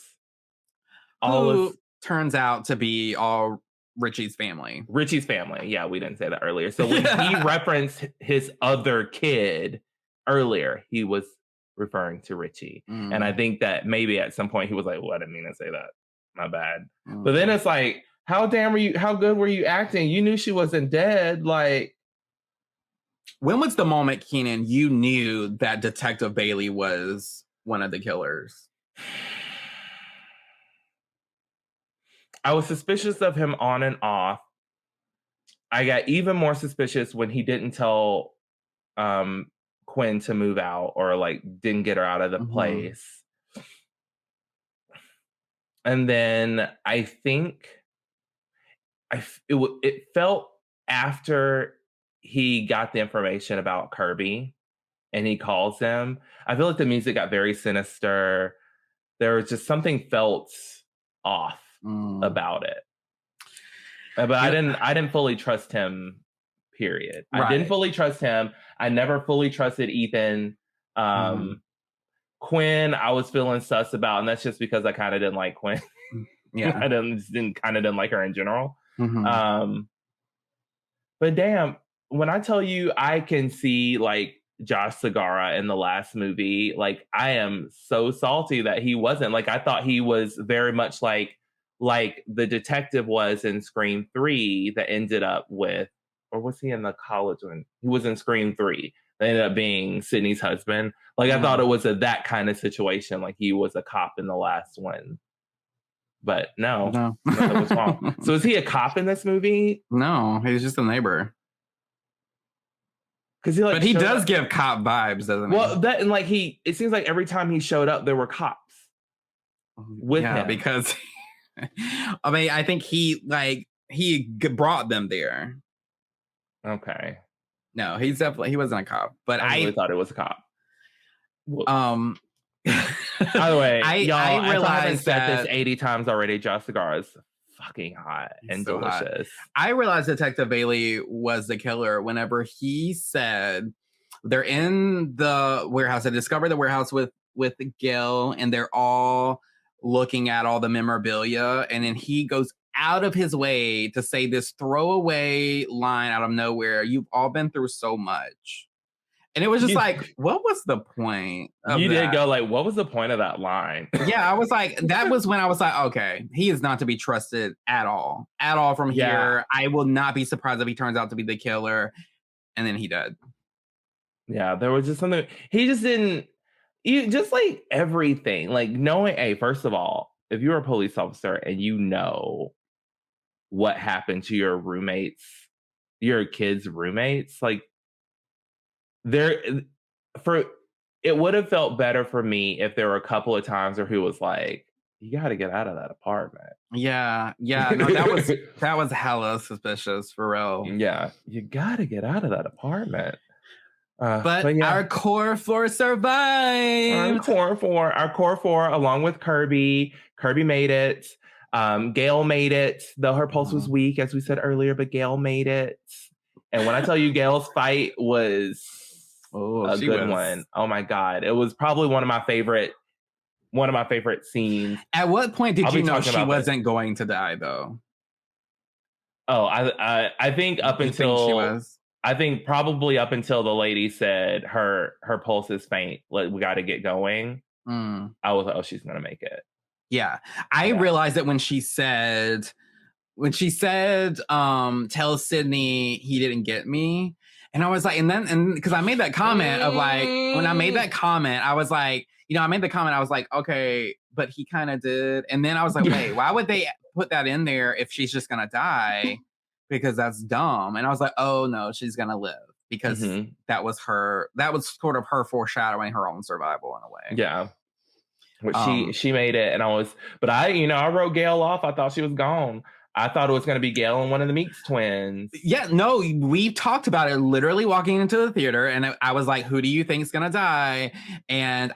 Who turns out to be all Richie's family. Richie's family. Yeah, we didn't say that earlier. So when he referenced his other kid earlier, he was referring to Richie. And I think that maybe at some point he was like, well, I didn't mean to say that. My bad. But then it's like, how good were you acting? You knew she wasn't dead. Like, when was the moment, Keenan, you knew that Detective Bailey was one of the killers? I was suspicious of him on and off. I got even more suspicious when he didn't tell Quinn to move out, or like didn't get her out of the place. And then I think it felt after he got the information about Kirby and he calls him, I feel like the music got very sinister. There was just something felt off about it. But I didn't fully trust him, period. Right. I didn't fully trust him. I never fully trusted Ethan. Quinn, I was feeling sus about, and that's just because I kind of didn't like Quinn. Yeah. I didn't like her in general. But damn, when I tell you I can see like Josh Segarra in the last movie, like I am so salty that he wasn't. Like I thought he was very much like the detective was in Scream 3 that ended up with, or was he in the college one? He was in Scream 3. That ended up being Sydney's husband. Like I thought it was that kind of situation. Like he was a cop in the last one. But no. That was wrong. So is he a cop in this movie? No, he's just a neighbor. But he does give cop vibes, doesn't he? Well, that and like it seems like every time he showed up, there were cops with him. Because I mean, I think he brought them there. Okay. No, he wasn't a cop. But I really thought it was a cop. By the way, I realized that this 80 times already. Josh Segarra is fucking hot and so delicious. Hot. I realized Detective Bailey was the killer whenever he said they're in the warehouse. They discover the warehouse with Gil, and they're all looking at all the memorabilia, and then he goes out of his way to say this throwaway line out of nowhere. You've all been through so much. And it was just like, what was the point of You that? did go like, what was the point of that line? Yeah, I was like, that was when I was like, okay, he is not to be trusted at all. At all from here. I will not be surprised if he turns out to be the killer. And then he did. Yeah, there was just something. He just didn't, just like everything. Like knowing, first of all, if you're a police officer and you know what happened to your roommates, your kids' roommates, like it would have felt better for me if there were a couple of times where he was like, you got to get out of that apartment. Yeah. No, that was hella suspicious for real. Yeah. You got to get out of that apartment. But yeah. Our core four survived. Our core four, along with Kirby. Kirby made it. Gail made it, though her pulse was weak, as we said earlier, but Gail made it. And when I tell you Gail's fight was a good one. Oh my God. It was probably one of my favorite scenes. At what point did you know she wasn't going to die though? Oh, I think up until she was. I think probably up until the lady said her pulse is faint. Like, we got to get going. I was like, oh, she's gonna make it. Yeah, I realized that when she said, tell Sydney he didn't get me, and I was like, and because I made that comment of like, when I made that comment, I was like, I made the comment, I was like, okay, but he kind of did, and then I was like, wait, why would they put that in there if she's just gonna die? Because that's dumb. And I was like, oh no, she's gonna live, because that was sort of her foreshadowing her own survival in a way. Yeah. But she made it, and I wrote Gail off. I thought she was gone. I thought it was going to be Gail and one of the Meeks twins. Yeah, no, we talked about it literally walking into the theater, and I was like, who do you think's going to die? And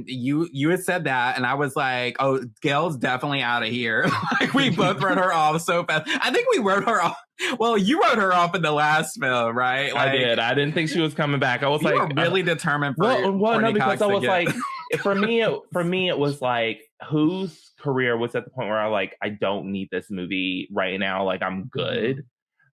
you had said that, and I was like, oh, Gail's definitely out of here. Like, we both wrote her off so fast. I think we wrote her off. Well, you wrote her off in the last film, right? Like, I did. I didn't think she was coming back. I was like, you were really determined for no, because I was like, for me, it was like, whose career was at the point where I don't need this movie right now. Like, I'm good.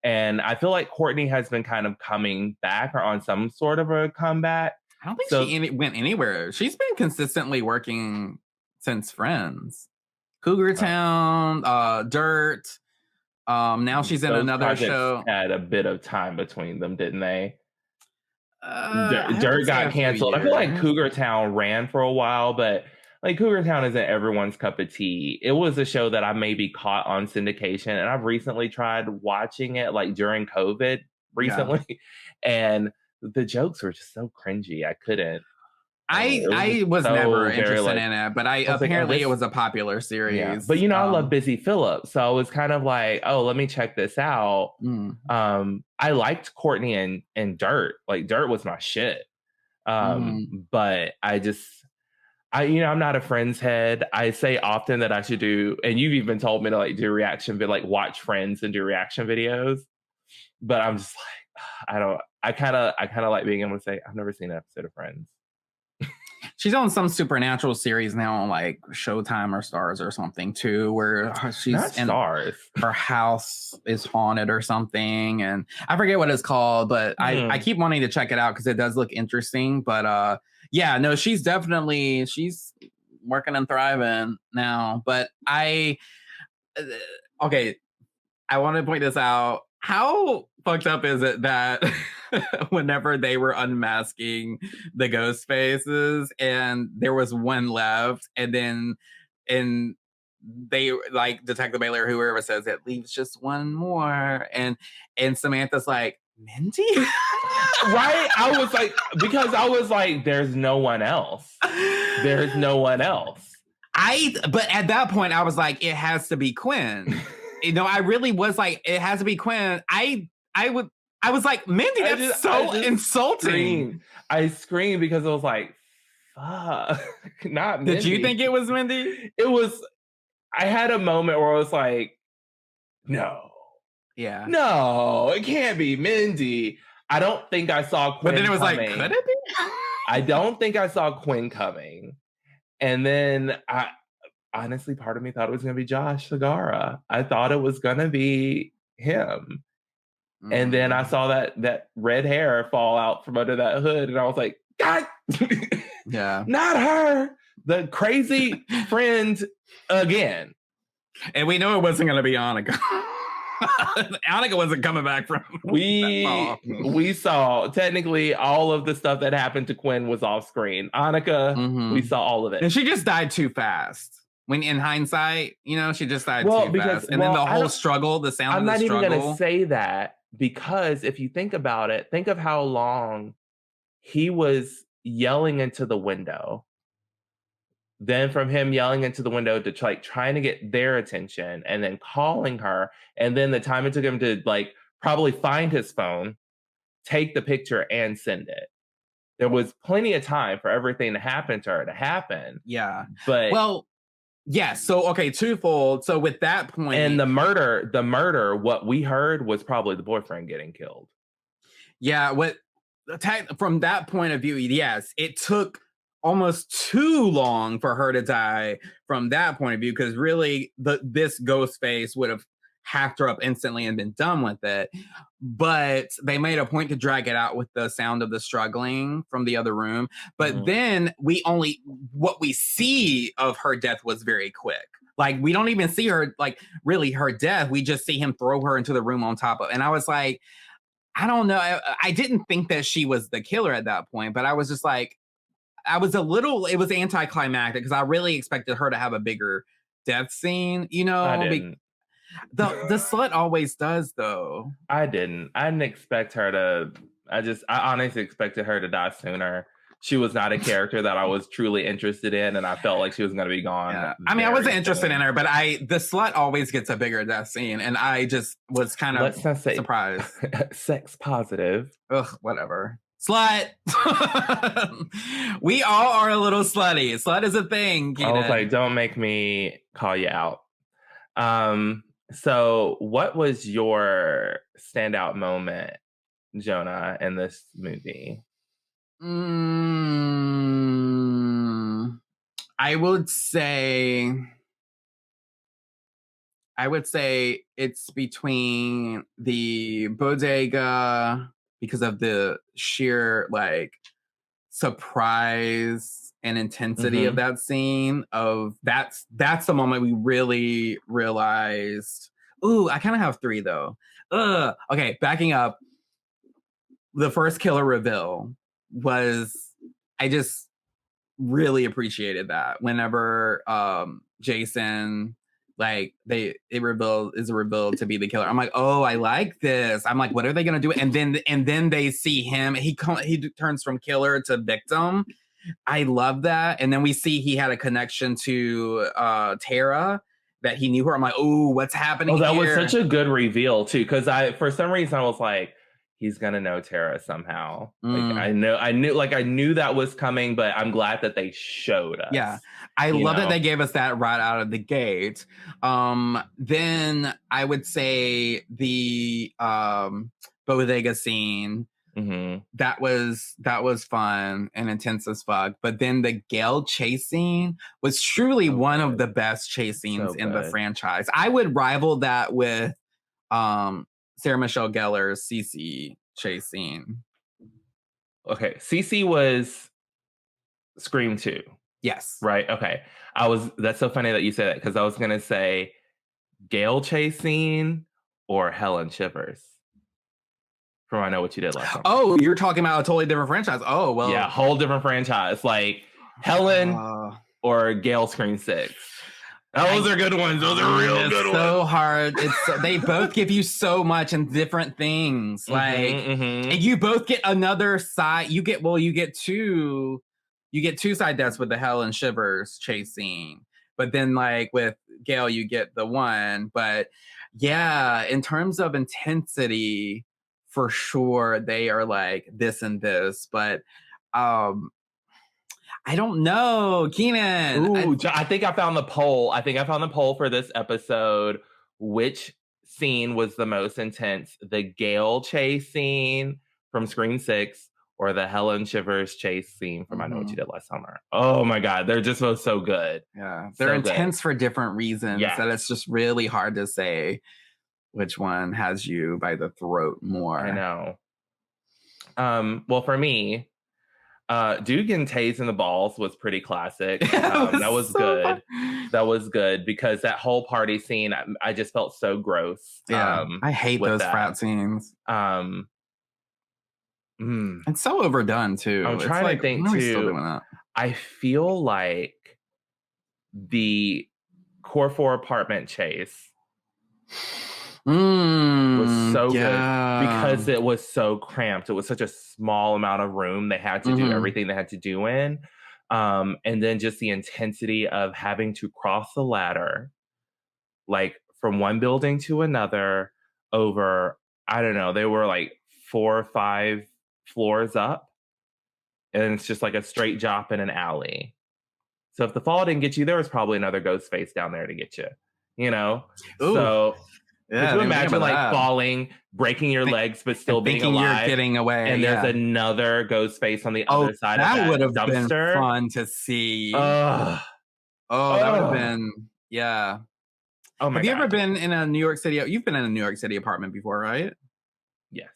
And I feel like Courtney has been kind of coming back, or on some sort of a comeback. I don't think she went anywhere. She's been consistently working since Friends, Cougar Town, Dirt. Now she's in another show. Had a bit of time between them, didn't they? Dirt got canceled. I feel like Cougar Town ran for a while, but like, Cougar Town isn't everyone's cup of tea. It was a show that I maybe caught on syndication, and I've recently tried watching it like during COVID recently, and the jokes were just so cringy. I couldn't. I was never interested in it, but apparently it was a popular series. Yeah. But I love Busy Phillips, so I was kind of like, oh, let me check this out. I liked Courtney and Dirt. Like, Dirt was my shit. But I'm not a Friends head. I say often that I should do, and you've even told me to like do reaction, but like watch Friends and do reaction videos. But I'm just like, I kind of like being able to say, I've never seen an episode of Friends. She's on some supernatural series now on like Showtime or Stars or something too, where she's in Stars. Her house is haunted or something, and I forget what it's called, but I keep wanting to check it out because it does look interesting. But yeah, no, she's working and thriving now. But I want to point this out. How fucked up is it that whenever they were unmasking the ghost faces and there was one left, and they like Detective Baylor, whoever says it, leaves just one more, and Samantha's like, Mindy? Right? I was like, there's no one else. There's no one else. But at that point, I was like, it has to be Quinn. I really was like, it has to be Quinn. I was like, Mindy, that's so insulting. I screamed because I was like, fuck, not Mindy. Did you think it was Mindy? It was, I had a moment where I was like, no. Yeah. No, it can't be Mindy. I don't think I saw Quinn. But then it was coming. Like, could it be? I don't think I saw Quinn coming. And then honestly, part of me thought it was going to be Josh Segarra. I thought it was going to be him. And then I saw that red hair fall out from under that hood, and I was like, God, yeah, not her. The crazy friend again. And we know it wasn't going to be Annika. Annika wasn't coming back from. We saw technically all of the stuff that happened to Quinn was off screen. Annika, we saw all of it, and she just died too fast. When in hindsight, she just died too fast. And then the whole struggle, the sound of the struggle. I'm not even going to say that, because if you think about it, think of how long he was yelling into the window. Then from him yelling into the window to trying to get their attention, and then calling her. And then the time it took him to probably find his phone, take the picture, and send it. There was plenty of time for everything to happen to her to happen. Yeah. But Yes. So, okay, twofold. So with that point. And the murder, what we heard was probably the boyfriend getting killed. Yeah. From that point of view, yes, it took almost too long for her to die from that point of view, because really this ghost face would have hacked her up instantly and been done with it. But they made a point to drag it out with the sound of the struggling from the other room. But then what we see of her death was very quick. Like, we don't even see her, like, really her death. We just see him throw her into the room on top of, and I was like, I don't know. I didn't think that she was the killer at that point, but I was just like, it was anticlimactic, because I really expected her to have a bigger death scene, you know? I didn't. The slut always does, though. I didn't expect her to. I honestly expected her to die sooner. She was not a character that I was truly interested in, and I felt like she was going to be gone. Yeah. I mean, I wasn't interested in her, but the slut always gets a bigger death scene, and I just was kind of surprised. Sex positive. Ugh, whatever. Slut. We all are a little slutty. Slut is a thing. I was like, don't make me call you out. So what was your standout moment, Jonah, in this movie? I would say it's between the bodega, because of the sheer, like, surprise and intensity of that scene. That's the moment we really realized. Ooh, I kind of have three, though. Okay, backing up. The first killer reveal I just really appreciated that. Whenever Jason, like, is revealed to be the killer, I'm like, oh, I like this. I'm like, what are they gonna do? And then they see him. He turns from killer to victim. I love that. And then we see he had a connection to Tara, that he knew her. I'm like, oh, what's happening? Oh, that was such a good reveal too, because for some reason I was like, he's gonna know Tara somehow. Like, I knew that was coming, but I'm glad that they showed us. Yeah, I love that they gave us that right out of the gate. Then I would say the bodega scene. That was fun and intense as fuck. But then the Gale chase scene was truly one of the best chase scenes in the franchise. I would rival that with Sarah Michelle Gellar's Cece chase scene. Okay, Cece was Scream 2. Yes. Right? Okay. That's so funny that you say that, because I was gonna say Gale chase scene or Helen Shivers from I Know What You Did Last Summer. Oh, you're talking about a totally different franchise. Oh, well. Yeah, whole different franchise. Like Helen or Gale Scream 6. Those are good ones. Those are real good ones. So hard. They both give you so much and different things. Like, and you both get another side. You get two side deaths with the Helen Shivers chase scene. But then, like, with Gale, you get the one. But yeah, in terms of intensity, for sure, they are like this and this. But I don't know, Keenan. Ooh, I think I found the poll for this episode. Which scene was the most intense? The Gale chase scene from Scream 6 or the Helen Shivers chase scene from I Know What You Did Last Summer? Oh my God, they're just both so good. Yeah, they're intense for different reasons. Yeah. That it's just really hard to say which one has you by the throat more. I know. Well, for me, Dude getting tased in the balls was pretty classic. That was so good. Fun. That was good, because that whole party scene, I just felt so gross. Yeah, I hate those frat scenes. It's so overdone too. I'm trying to think too. I feel like the Core 4 apartment chase was so good, because it was so cramped. It was such a small amount of room. They had to do everything they had to do in. And then just the intensity of having to cross the ladder, like from one building to another over, I don't know, they were like 4 or 5 floors up. And it's just like a straight drop in an alley. So if the fall didn't get you, there was probably another ghost face down there to get you, you know? Ooh. So yeah, could you imagine like falling, breaking your legs, but still being thinking alive? You're getting away. And there's another ghost face on the other side of that would have dumpster. been fun to see. That would have been, yeah. Oh my God. Have you ever been in a New York City? You've been in a New York City apartment before, right? Yes.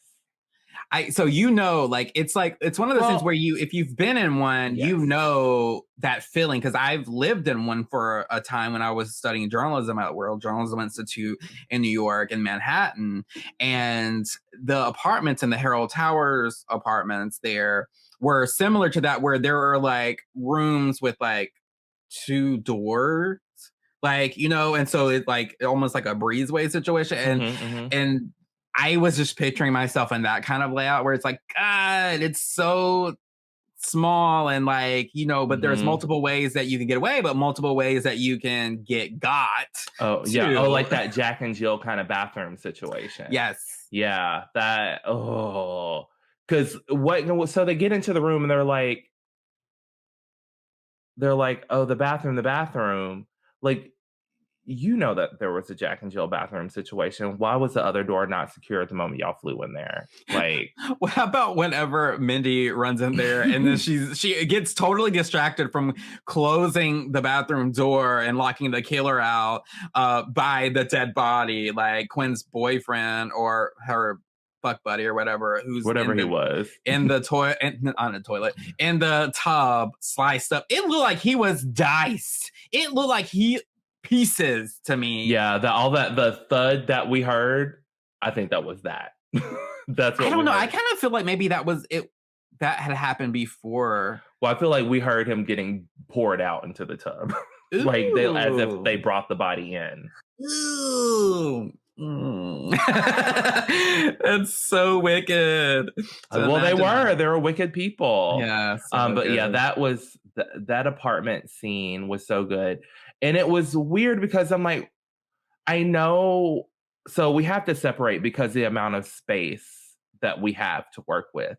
So like it's one of those things where if you've been in one, you know that feeling, because I've lived in one for a time when I was studying journalism at World Journalism Institute in New York in Manhattan, and the apartments in the Herald Towers apartments there were similar to that, where there are like rooms with like 2 doors, like, you know, and so it's like almost like a breezeway situation, and I was just picturing myself in that kind of layout where it's like, God, it's so small and like, you know, but there's multiple ways that you can get away, but multiple ways that you can get got. Oh, too. Yeah. Oh, like that Jack and Jill kind of bathroom situation. Yes. Yeah. That, because so they get into the room and they're like, oh, the bathroom. Like, you know that there was a Jack and Jill bathroom situation. Why was the other door not secure at the moment y'all flew in there? Like, well, how about whenever Mindy runs in there and then she gets totally distracted from closing the bathroom door and locking the killer out by the dead body, like Quinn's boyfriend or her fuck buddy or whatever, he was in the toilet, on the toilet, in the tub, sliced up. It looked like he was diced. It looked like pieces to me. Yeah, the thud that we heard, I think that was that. That's what I don't know. Heard. I kind of feel like maybe that was it. That had happened before. Well, I feel like we heard him getting poured out into the tub, like as if they brought the body in. Ooh. That's so wicked. Well, they were wicked people. Yeah. But good. Yeah, that was that apartment scene was so good. And it was weird because I'm like, I know, so we have to separate because the amount of space that we have to work with.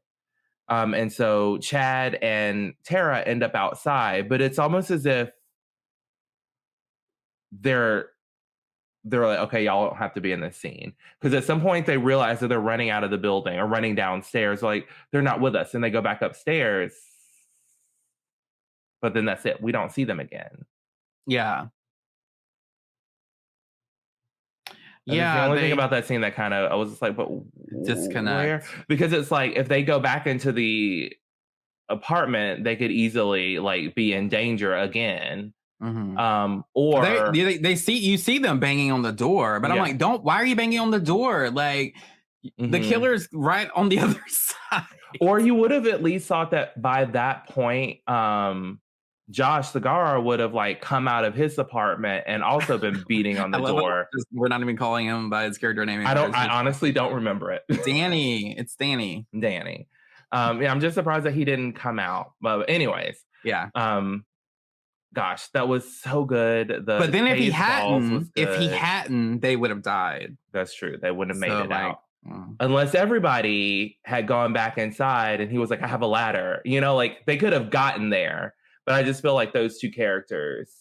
And so Chad and Tara end up outside, but it's almost as if they're like, okay, y'all don't have to be in this scene. Because at some point they realize that they're running out of the building or running downstairs, like they're not with us. And they go back upstairs. But then that's it. We don't see them again. Yeah. Yeah. The only thing about that scene that kind of, I was just like, but disconnect. Where? Because it's like, if they go back into the apartment, they could easily like be in danger again. Or they see them banging on the door, but I'm like, why are you banging on the door? Like the killer's right on the other side. Or you would have at least thought that by that point, Josh Segarra would have like come out of his apartment and also been beating on the door. We're not even calling him by his character name. I honestly don't remember it. Danny. It's Danny. Danny. I'm just surprised that he didn't come out. But anyways. Yeah. Gosh, that was so good. But then if he hadn't, they would have died. That's true. They wouldn't have made it out. Unless everybody had gone back inside and he was like, I have a ladder. You know, like they could have gotten there. But I just feel like those two characters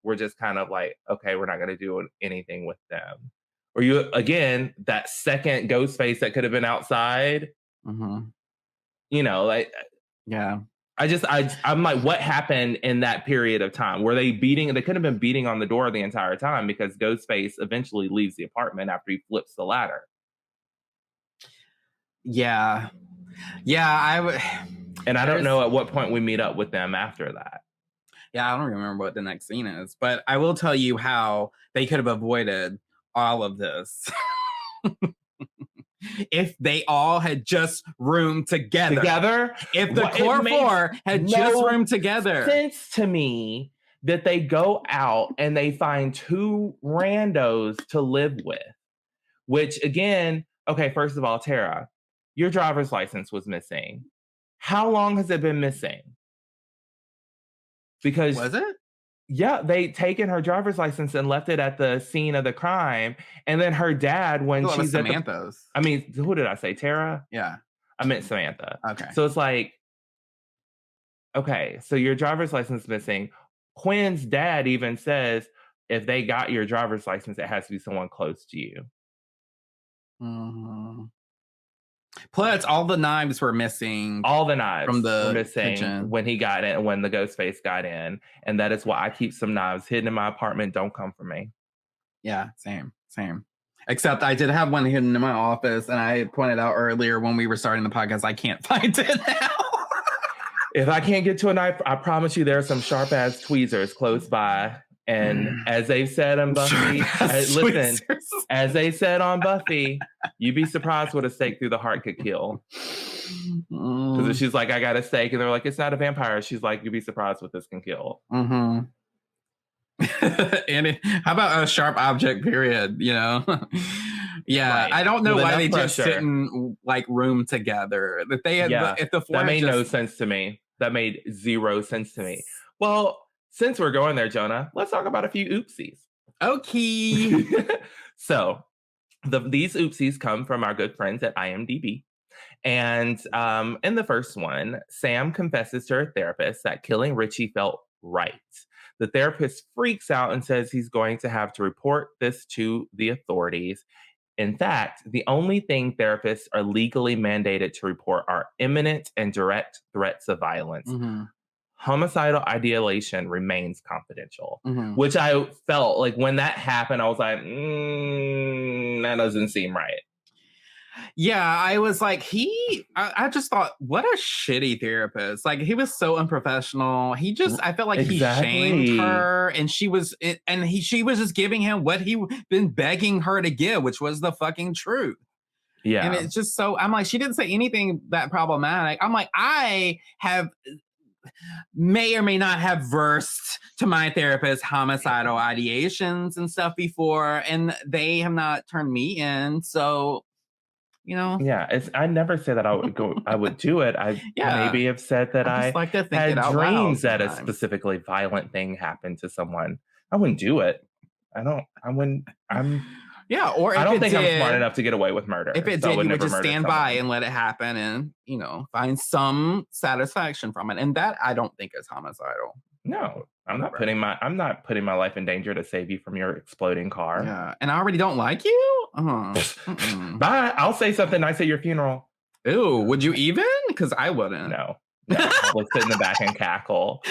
were just kind of like, okay, we're not going to do anything with them. Or again, that second ghost face that could have been outside. You know, like, yeah. I'm like, what happened in that period of time? Were they beating? They could have been beating on the door the entire time because Ghostface eventually leaves the apartment after he flips the ladder. Yeah. Yeah, and I don't know at what point we meet up with them after that. Yeah, I don't remember what the next scene is, but I will tell you how they could have avoided all of this. If they all had just roomed together. If the core four had just roomed together. Sense to me that they go out and they find 2 randos to live with. Which again, okay, first of all, Tara, your driver's license was missing. How long has it been missing? Because was it? Yeah, they taken her driver's license and left it at the scene of the crime. And then her dad, when she's at Samantha's. Who did I say? Tara? Yeah. I meant Samantha. Okay. So it's like, okay, so your driver's license is missing. Quinn's dad even says if they got your driver's license, it has to be someone close to you. Mm-hmm. Plus, all the knives were missing. All the knives from the were missing kitchen. when he got in, when the ghost face got in. And that is why I keep some knives hidden in my apartment. Don't come for me. Yeah, same. Except I did have one hidden in my office, and I pointed out earlier when we were starting the podcast, I can't find it now. If I can't get to a knife, I promise you there are some sharp-ass tweezers close by. And as they said on Buffy, as they said on Buffy, you'd be surprised what a stake through the heart could kill. Because she's like, I got a stake, and they're like, it's not a vampire. She's like, you'd be surprised what this can kill. Mm-hmm. And how about a sharp object? Period. Yeah, right. I don't know why they just didn't like room together. That they had, if the that made no sense to me. That made zero sense to me. Well, since we're going there, Jonah, let's talk about a few oopsies. Okay. So these oopsies come from our good friends at IMDb. And in the first one, Sam confesses to her therapist that killing Richie felt right. The therapist freaks out and says he's going to have to report this to the authorities. In fact, the only thing therapists are legally mandated to report are imminent and direct threats of violence. Mm-hmm. Homicidal ideation remains confidential, which I felt like when that happened, I was like, that doesn't seem right. Yeah, I was like, I just thought, what a shitty therapist. Like, he was so unprofessional. I felt like he shamed her, and she was just giving him what he been begging her to give, which was the fucking truth. Yeah. And it's just so, I'm like, she didn't say anything that problematic. I'm like, I may or may not have versed to my therapist homicidal ideations and stuff before, and they have not turned me in. So, yeah, I never said that I would do it. I maybe have said that I like to think had dreams that a sometimes. specifically violent thing happened to someone. I wouldn't do it. I don't think I'm smart enough to get away with murder. If it did, you would just stand by and let it happen and, find some satisfaction from it. And that I don't think is homicidal. No, I'm not putting my life in danger to save you from your exploding car. Yeah, and I already don't like you? Bye. I'll say something nice at your funeral. Ew, would you even? Because I wouldn't. No. I would sit in the back and cackle.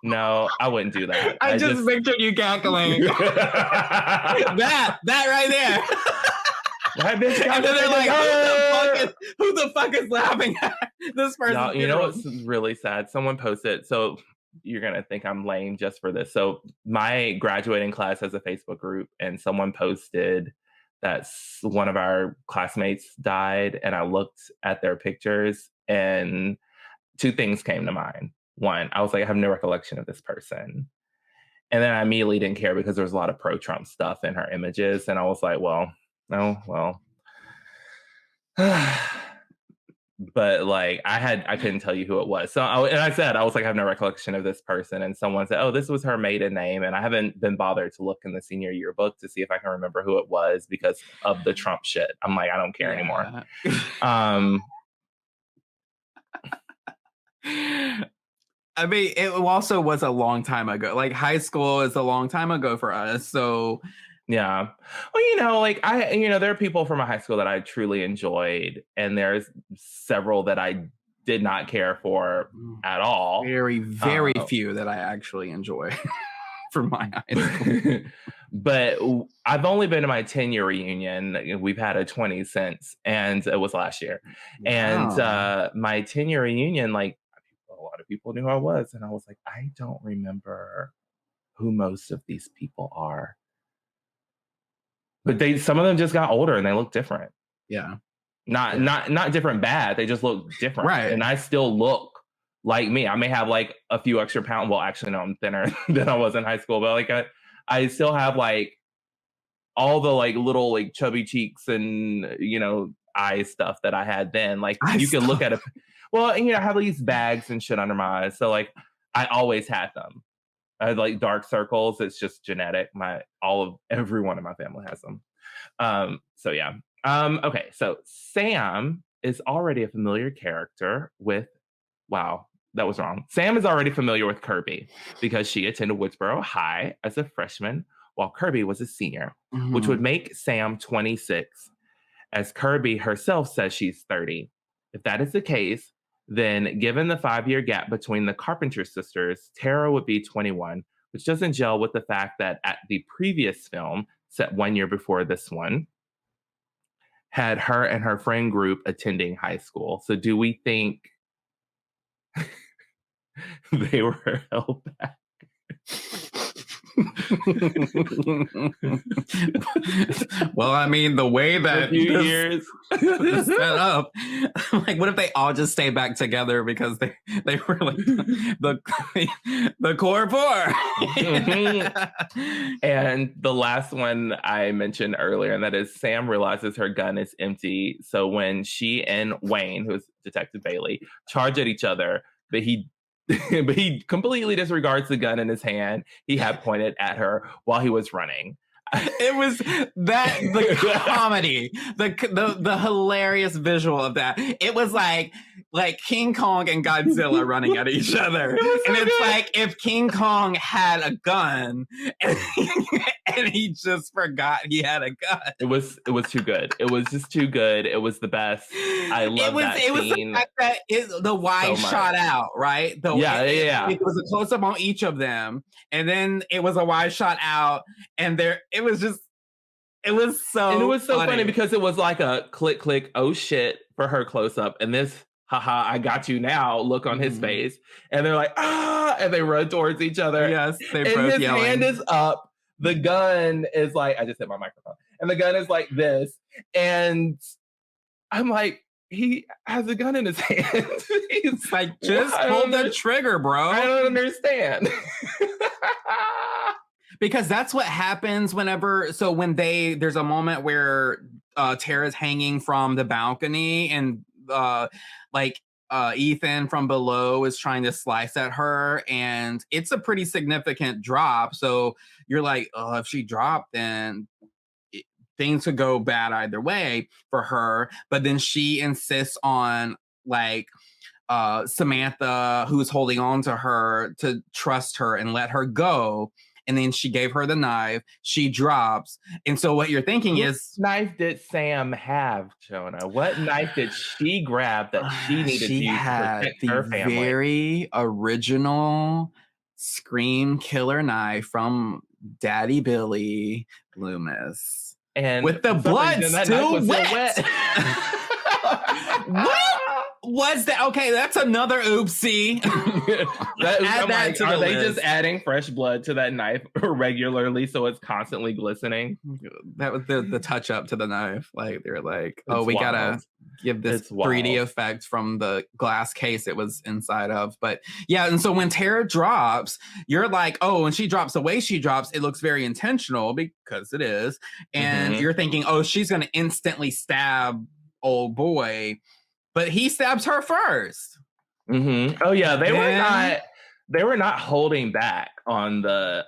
No, I wouldn't do that. I just pictured you cackling. that right there. That bitch and then they're like, who the fuck is laughing at this person? No, you know what's really sad? Someone posted, so you're going to think I'm lame just for this. So my graduating class has a Facebook group, and someone posted that one of our classmates died, and I looked at their pictures, and two things came to mind. One, I was like, I have no recollection of this person. And then I immediately didn't care because there was a lot of pro-Trump stuff in her images. And I was like, but like I couldn't tell you who it was. So I said, I was like, I have no recollection of this person. And someone said, oh, this was her maiden name. And I haven't been bothered to look in the senior yearbook to see if I can remember who it was because of the Trump shit. I'm like, I don't care anymore. I mean, it also was a long time ago. Like high school is a long time ago for us. So yeah. Well, there are people from my high school that I truly enjoyed, and there's several that I did not care for at all. Very, very few that I actually enjoy from my high school. But I've only been to my 10-year reunion. We've had a 20 since, and it was last year. Wow. And my 10-year reunion, like, a lot of people knew who I was, and I was like, I don't remember who most of these people are. But some of them just got older and they look different. Yeah. Not different bad. They just look different. Right. And I still look like me. I may have like a few extra pounds. Well, actually, no, I'm thinner than I was in high school. But like I still have like all the like little like chubby cheeks and, eye stuff that I had then. Like you can look at it. Well, and, I have these bags and shit under my eyes. So like I always had them. I had like dark circles. It's just genetic. Everyone in my family has them. So yeah. Okay. So Sam is already a familiar character with, wow, That was wrong. Sam is already familiar with Kirby because she attended Woodsboro High as a freshman while Kirby was a senior, which would make Sam 26, as Kirby herself says she's 30. If that is the case, then given the 5-year gap between the Carpenter sisters, Tara would be 21, which doesn't gel with the fact that at the previous film, set 1 year before this one, had her and her friend group attending high school. So do we think they were held back? Well, I mean, the way that a few years is set up, like, what if they all just stay back together because they were like the core four? And the last one I mentioned earlier, and that is Sam realizes her gun is empty. So when she and Wayne, who's Detective Bailey, charge at each other, but he completely disregards the gun in his hand he had pointed at her while he was running. It was the comedy, the hilarious visual of that. It was like King Kong and Godzilla running at each other. And it's like if King Kong had a gun and he just forgot he had a gun. It was too good. It was just too good. It was the best. I love that scene. It was the fact that the wide shot out, right? It was a close up on each of them, and then it was a wide shot out, and it was so funny because it was like a click click, oh shit, for her close up, and this haha, I got you now look on his face, and they're like, ah, and they run towards each other. Yes, they and both his yelling. hand is up. The gun is like, I just hit my microphone, and the gun is like this, and I'm like, he has a gun in his hand. He's like, just pull the trigger, bro. I don't understand. Because that's what happens when there's a moment where Tara's hanging from the balcony, and Ethan from below is trying to slice at her, and it's a pretty significant drop. So you're like, oh, if she dropped, then things could go bad either way for her. But then she insists on Samantha, who's holding on to her, to trust her and let her go. And then she gave her the knife. She drops. And so what you're thinking is... What knife did Sam have, Jonah? What knife did she grab that she needed to use to protect her family? Very original Scream killer knife from Daddy Billy Loomis. And with the blood still wet. What was that? Okay, that's another oopsie. Are they just adding fresh blood to that knife regularly so it's constantly glistening? That was the touch up to the knife. Like they're like, we gotta give this 3D effect from the glass case it was inside of. But yeah, and so when Tara drops, you're like, oh, when she drops the way she drops, it looks very intentional because it is. And you're thinking, oh, she's gonna instantly stab old boy. But he stabs her first. Oh yeah, they were not holding back on the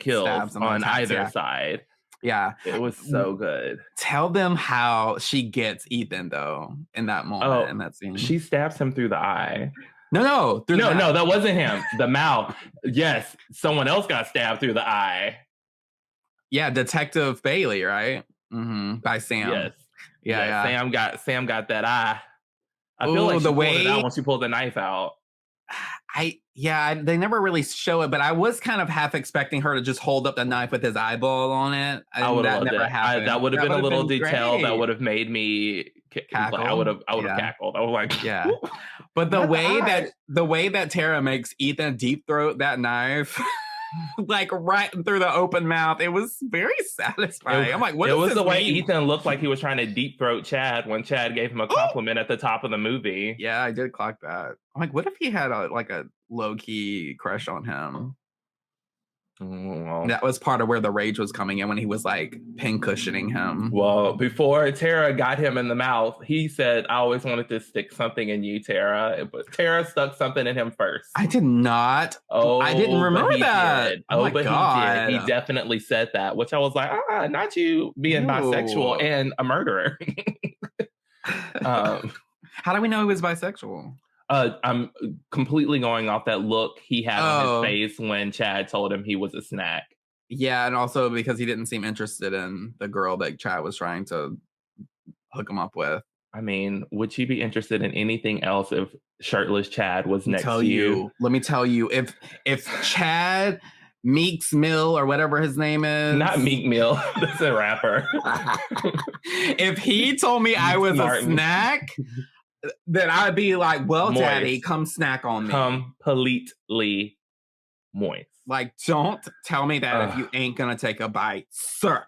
kills on either side. Yeah, it was so good. Tell them how she gets Ethan though in that moment in that scene. She stabs him through the eye. No, that wasn't him. The mouth. Yes, someone else got stabbed through the eye. Yeah, Detective Bailey, right? By Sam. Yes. Yeah. Sam got that eye. I feel like she pulled it out when she pulled the knife out. They never really show it, but I was kind of half expecting her to just hold up the knife with his eyeball on it. I would have loved it. That would have been a little detail great. that would have made me cackle. I would have cackled. I was like, yeah. But the way that Tara makes Ethan deep throat that knife. Like right through the open mouth. It was very satisfying. I'm like, what it does was this the way mean? Ethan looked like he was trying to deep throat Chad when Chad gave him a compliment at the top of the movie. Yeah, I did clock that. I'm like, what if he had a low-key crush on him? Well, that was part of where the rage was coming in when he was like pin cushioning him. Well, before Tara got him in the mouth, he said, I always wanted to stick something in you, Tara. But Tara stuck something in him first. I did not. I didn't remember that. Did. Oh, but God. He did. He definitely said that, which I was like, not you being bisexual and a murderer. How do we know he was bisexual? I'm completely going off that look he had on his face when Chad told him he was a snack. Yeah, and also because he didn't seem interested in the girl that Chad was trying to hook him up with. I mean, would she be interested in anything else if shirtless Chad was next to you? Let me tell you, if Chad Meeks Mill or whatever his name is, not Meek Mill, that's a rapper. If he told me I was a snack, then I'd be like, well, moist. Daddy, come snack on me. Completely moist. Like, don't tell me that if you ain't gonna take a bite, sir.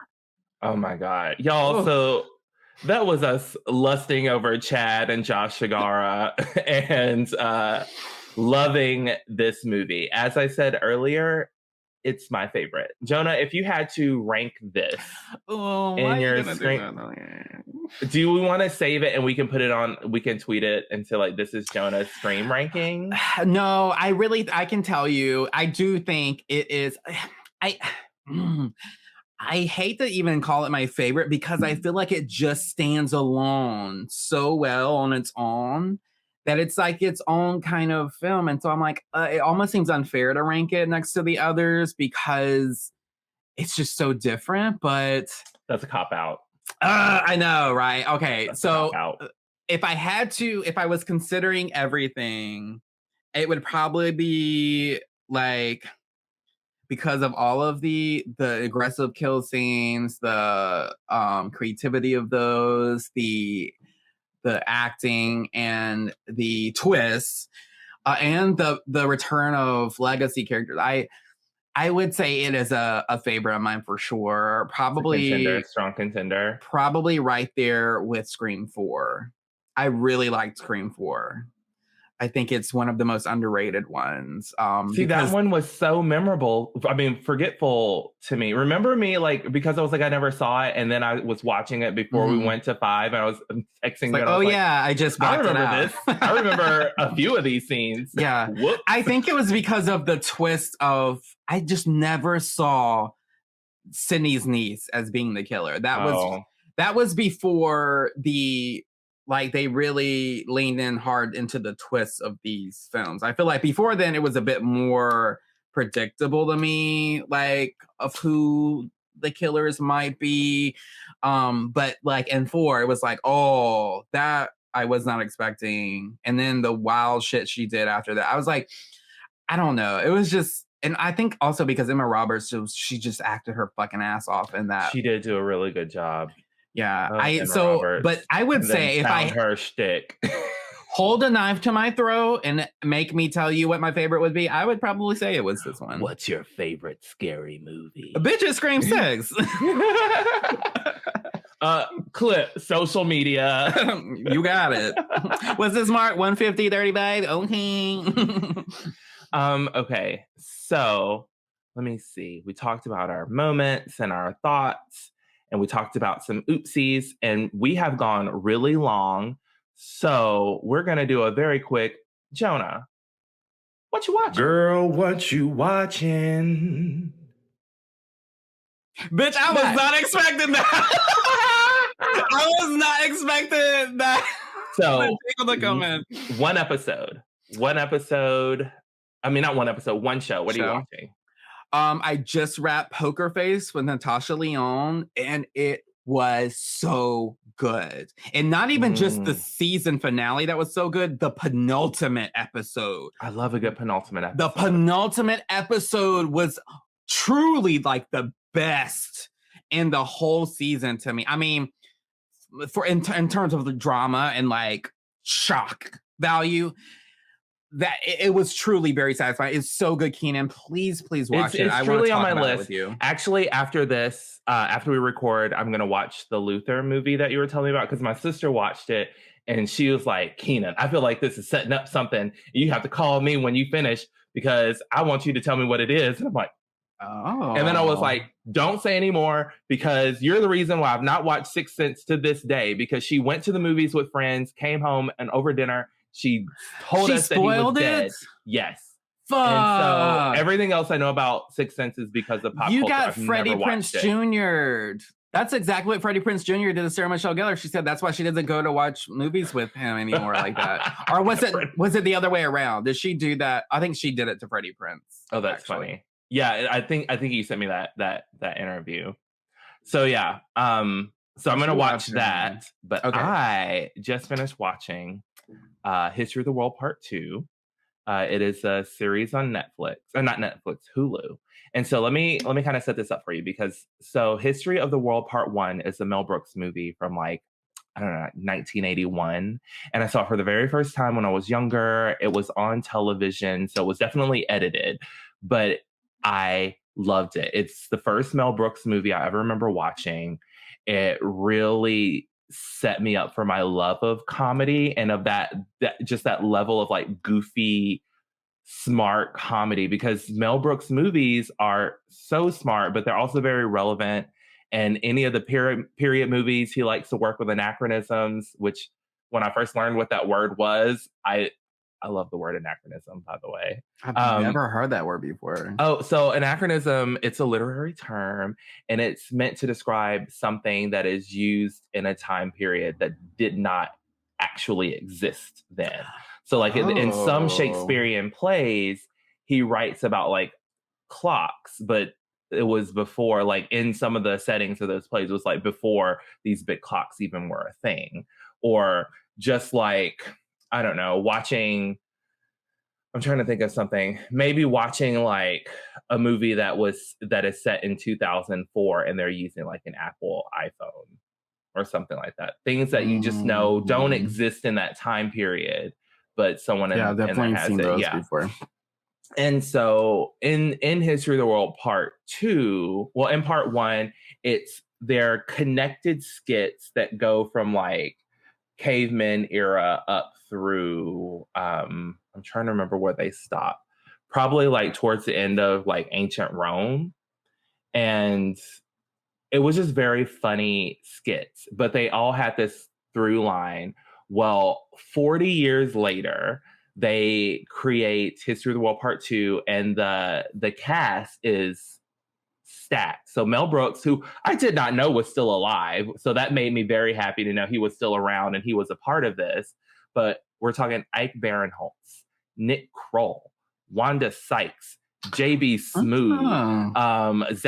Oh my God. Y'all, so that was us lusting over Chad and Josh Shigara and loving this movie. As I said earlier, it's my favorite. Jonah, if you had to rank this in your screen, do we want to save it and we can put it on, we can tweet it into like, this is Jonah's stream ranking? No, I can tell you, I do think it is, I hate to even call it my favorite because I feel like it just stands alone so well on its own that it's like its own kind of film. And so I'm like, it almost seems unfair to rank it next to the others because it's just so different, but... That's a cop-out. I know, right? Okay, so if I was considering everything, it would probably be like... because of all of the aggressive kill scenes, the creativity of those, the acting and the twists, and the return of legacy characters, I would say it is a favorite of mine for sure. Probably strong contender. Probably right there with Scream 4. I really liked Scream 4. I think it's one of the most underrated ones. That one was so memorable. I mean, forgetful to me. Remember me, like, because I was like, I never saw it. And then I was watching it before we went to 5 and I was texting like, oh yeah, I just remember this. I remember a few of these scenes. Yeah. Whoops. I think it was because of the twist of, I just never saw Sydney's niece as being the killer. That was before they really leaned in hard into the twists of these films. I feel like before then it was a bit more predictable to me, like of who the killers might be. But like in 4, it was like, oh, that I was not expecting. And then the wild shit she did after that, I was like, I don't know. It was just, and I think also because Emma Roberts, she just acted her fucking ass off in that. She did do a really good job. Yeah, but I would say if I her shtick, hold a knife to my throat and make me tell you what my favorite would be, I would probably say it was this one. What's your favorite scary movie? A bitch, it Scream 6. Clip, social media. You got it. What's this mark? 150-35? Okay. Okay, so let me see. We talked about our moments and our thoughts. And we talked about some oopsies, and we have gone really long. So we're going to do a very quick, Jonah, what you watching? Girl, what you watching? Bitch, I was not expecting that. I was not expecting that. So one show. What are you watching? I just wrapped Poker Face with Natasha Lyonne, and it was so good. And not even just the season finale that was so good, the penultimate episode. I love a good penultimate episode. The penultimate episode was truly like the best in the whole season to me. I mean, in terms of the drama and like shock value, that it was truly very satisfying. It's so good, Keenan. Please watch it. It's truly on my list. With you. Actually, after this, after we record, I'm going to watch the Luther movie that you were telling me about because my sister watched it and she was like, Keenan, I feel like this is setting up something. You have to call me when you finish because I want you to tell me what it is. And I'm like, oh. And then I was like, don't say any more because you're the reason why I've not watched Sixth Sense to this day because she went to the movies with friends, came home, and over dinner, she told us that he was dead. Yes. Fuck. And so everything else I know about Sixth Sense is because of pop culture. You got Freddie Prinze Jr. That's exactly what Freddie Prinze Jr. did to Sarah Michelle Gellar. She said that's why she doesn't go to watch movies with him anymore like that. Or was it the other way around? Did she do that? I think she did it to Freddie Prinze. Oh, that's funny. Yeah, I think you sent me that interview. So yeah, so I'm gonna watch that. But I just finished watching History of the World Part 2. It is a series on Netflix, or not Netflix, Hulu. And so let me kind of set this up for you, because so History of the World Part 1 is a Mel Brooks movie from like, I don't know, 1981. And I saw it for the very first time when I was younger. It was on television, so it was definitely edited, but I loved it. It's the first Mel Brooks movie I ever remember watching. It really set me up for my love of comedy and of that just that level of like goofy, smart comedy, because Mel Brooks movies are so smart, but they're also very relevant. And any of the period movies, he likes to work with anachronisms, which when I first learned what that word was, I love the word anachronism, by the way. I've never heard that word before. Oh, so anachronism, it's a literary term, and it's meant to describe something that is used in a time period that did not actually exist then. So like in some Shakespearean plays, he writes about like clocks, but it was before, like in some of the settings of those plays, it was like before these big clocks even were a thing. Or just like, I don't know, I'm trying to think of something. Maybe watching like a movie that is set in 2004 and they're using like an Apple iPhone or something like that. Things that you just know don't exist in that time period, but someone definitely has seen it. Those before. And so in History of the World Part 2, well, in Part 1, they're connected skits that go from like caveman era up through I'm trying to remember where they stop, probably like towards the end of like ancient Rome. And it was just very funny skits, but they all had this through line. Well, 40 years later, they create History of the World Part 2, and the cast is stacked. So Mel Brooks, who I did not know was still alive, so that made me very happy to know he was still around and he was a part of this. But we're talking Ike Barinholtz, Nick Kroll, Wanda Sykes, JB Smoove,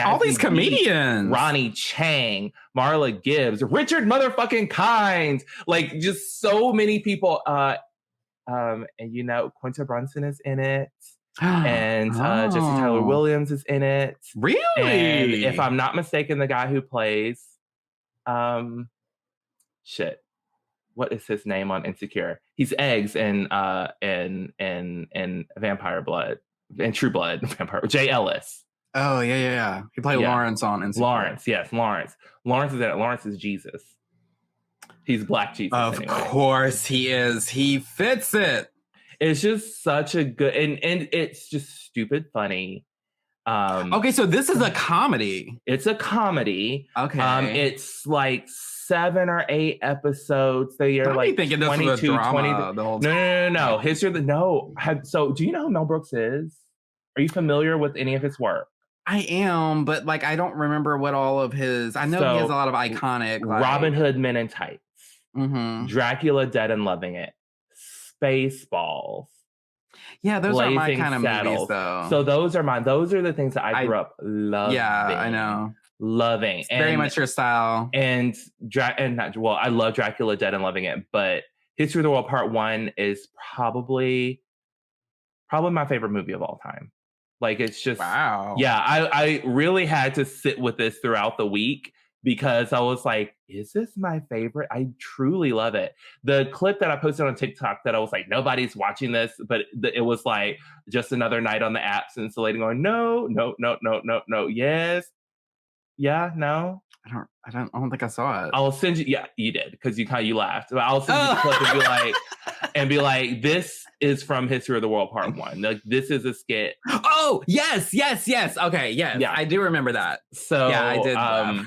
all these comedians, Ronnie Chang, Marla Gibbs, Richard motherfucking Kind, like just so many people. And you know, Quinta Brunson is in it. And Jesse Tyler Williams is in it. Really? And if I'm not mistaken, the guy who plays what is his name on Insecure? He's Eggs in Vampire Blood, in True Blood, Vampire. Jay Ellis. Oh yeah. He played Lawrence on Insecure. Lawrence is in it. Lawrence is Jesus. He's Black Jesus. Of course he is. He fits it. It's just such a good, and it's just stupid funny. Okay, so this is a comedy. It's a comedy. Okay. It's like 7 or 8 episodes. They are like thinking 22, this was a drama the whole time. No. So do you know who Mel Brooks is? Are you familiar with any of his work? I am, but like I don't remember what all of his. I know he has a lot of iconic Robin Hood Men in Tights, Dracula Dead and Loving It, Spaceballs. Yeah, those are my kind of movies, though. So those are mine. Those are the things that I grew up loving. Yeah, I know. Loving. It's very much your style. I love Dracula Dead and Loving It, but History of the World Part 1 is probably my favorite movie of all time. Like, it's just, wow. Yeah, I really had to sit with this throughout the week because I was like, is this my favorite? I truly love it. The clip that I posted on TikTok that I was like, nobody's watching this, but it was like just another night on the apps insulating on no, yes. Yeah, no. I don't think I saw it. I'll send you. Yeah, you did because you laughed. But I'll send you the clip and be like, this is from History of the World Part 1. Like, this is a skit. Oh, yes. Okay, yes. Yeah. I do remember that. So yeah, I did.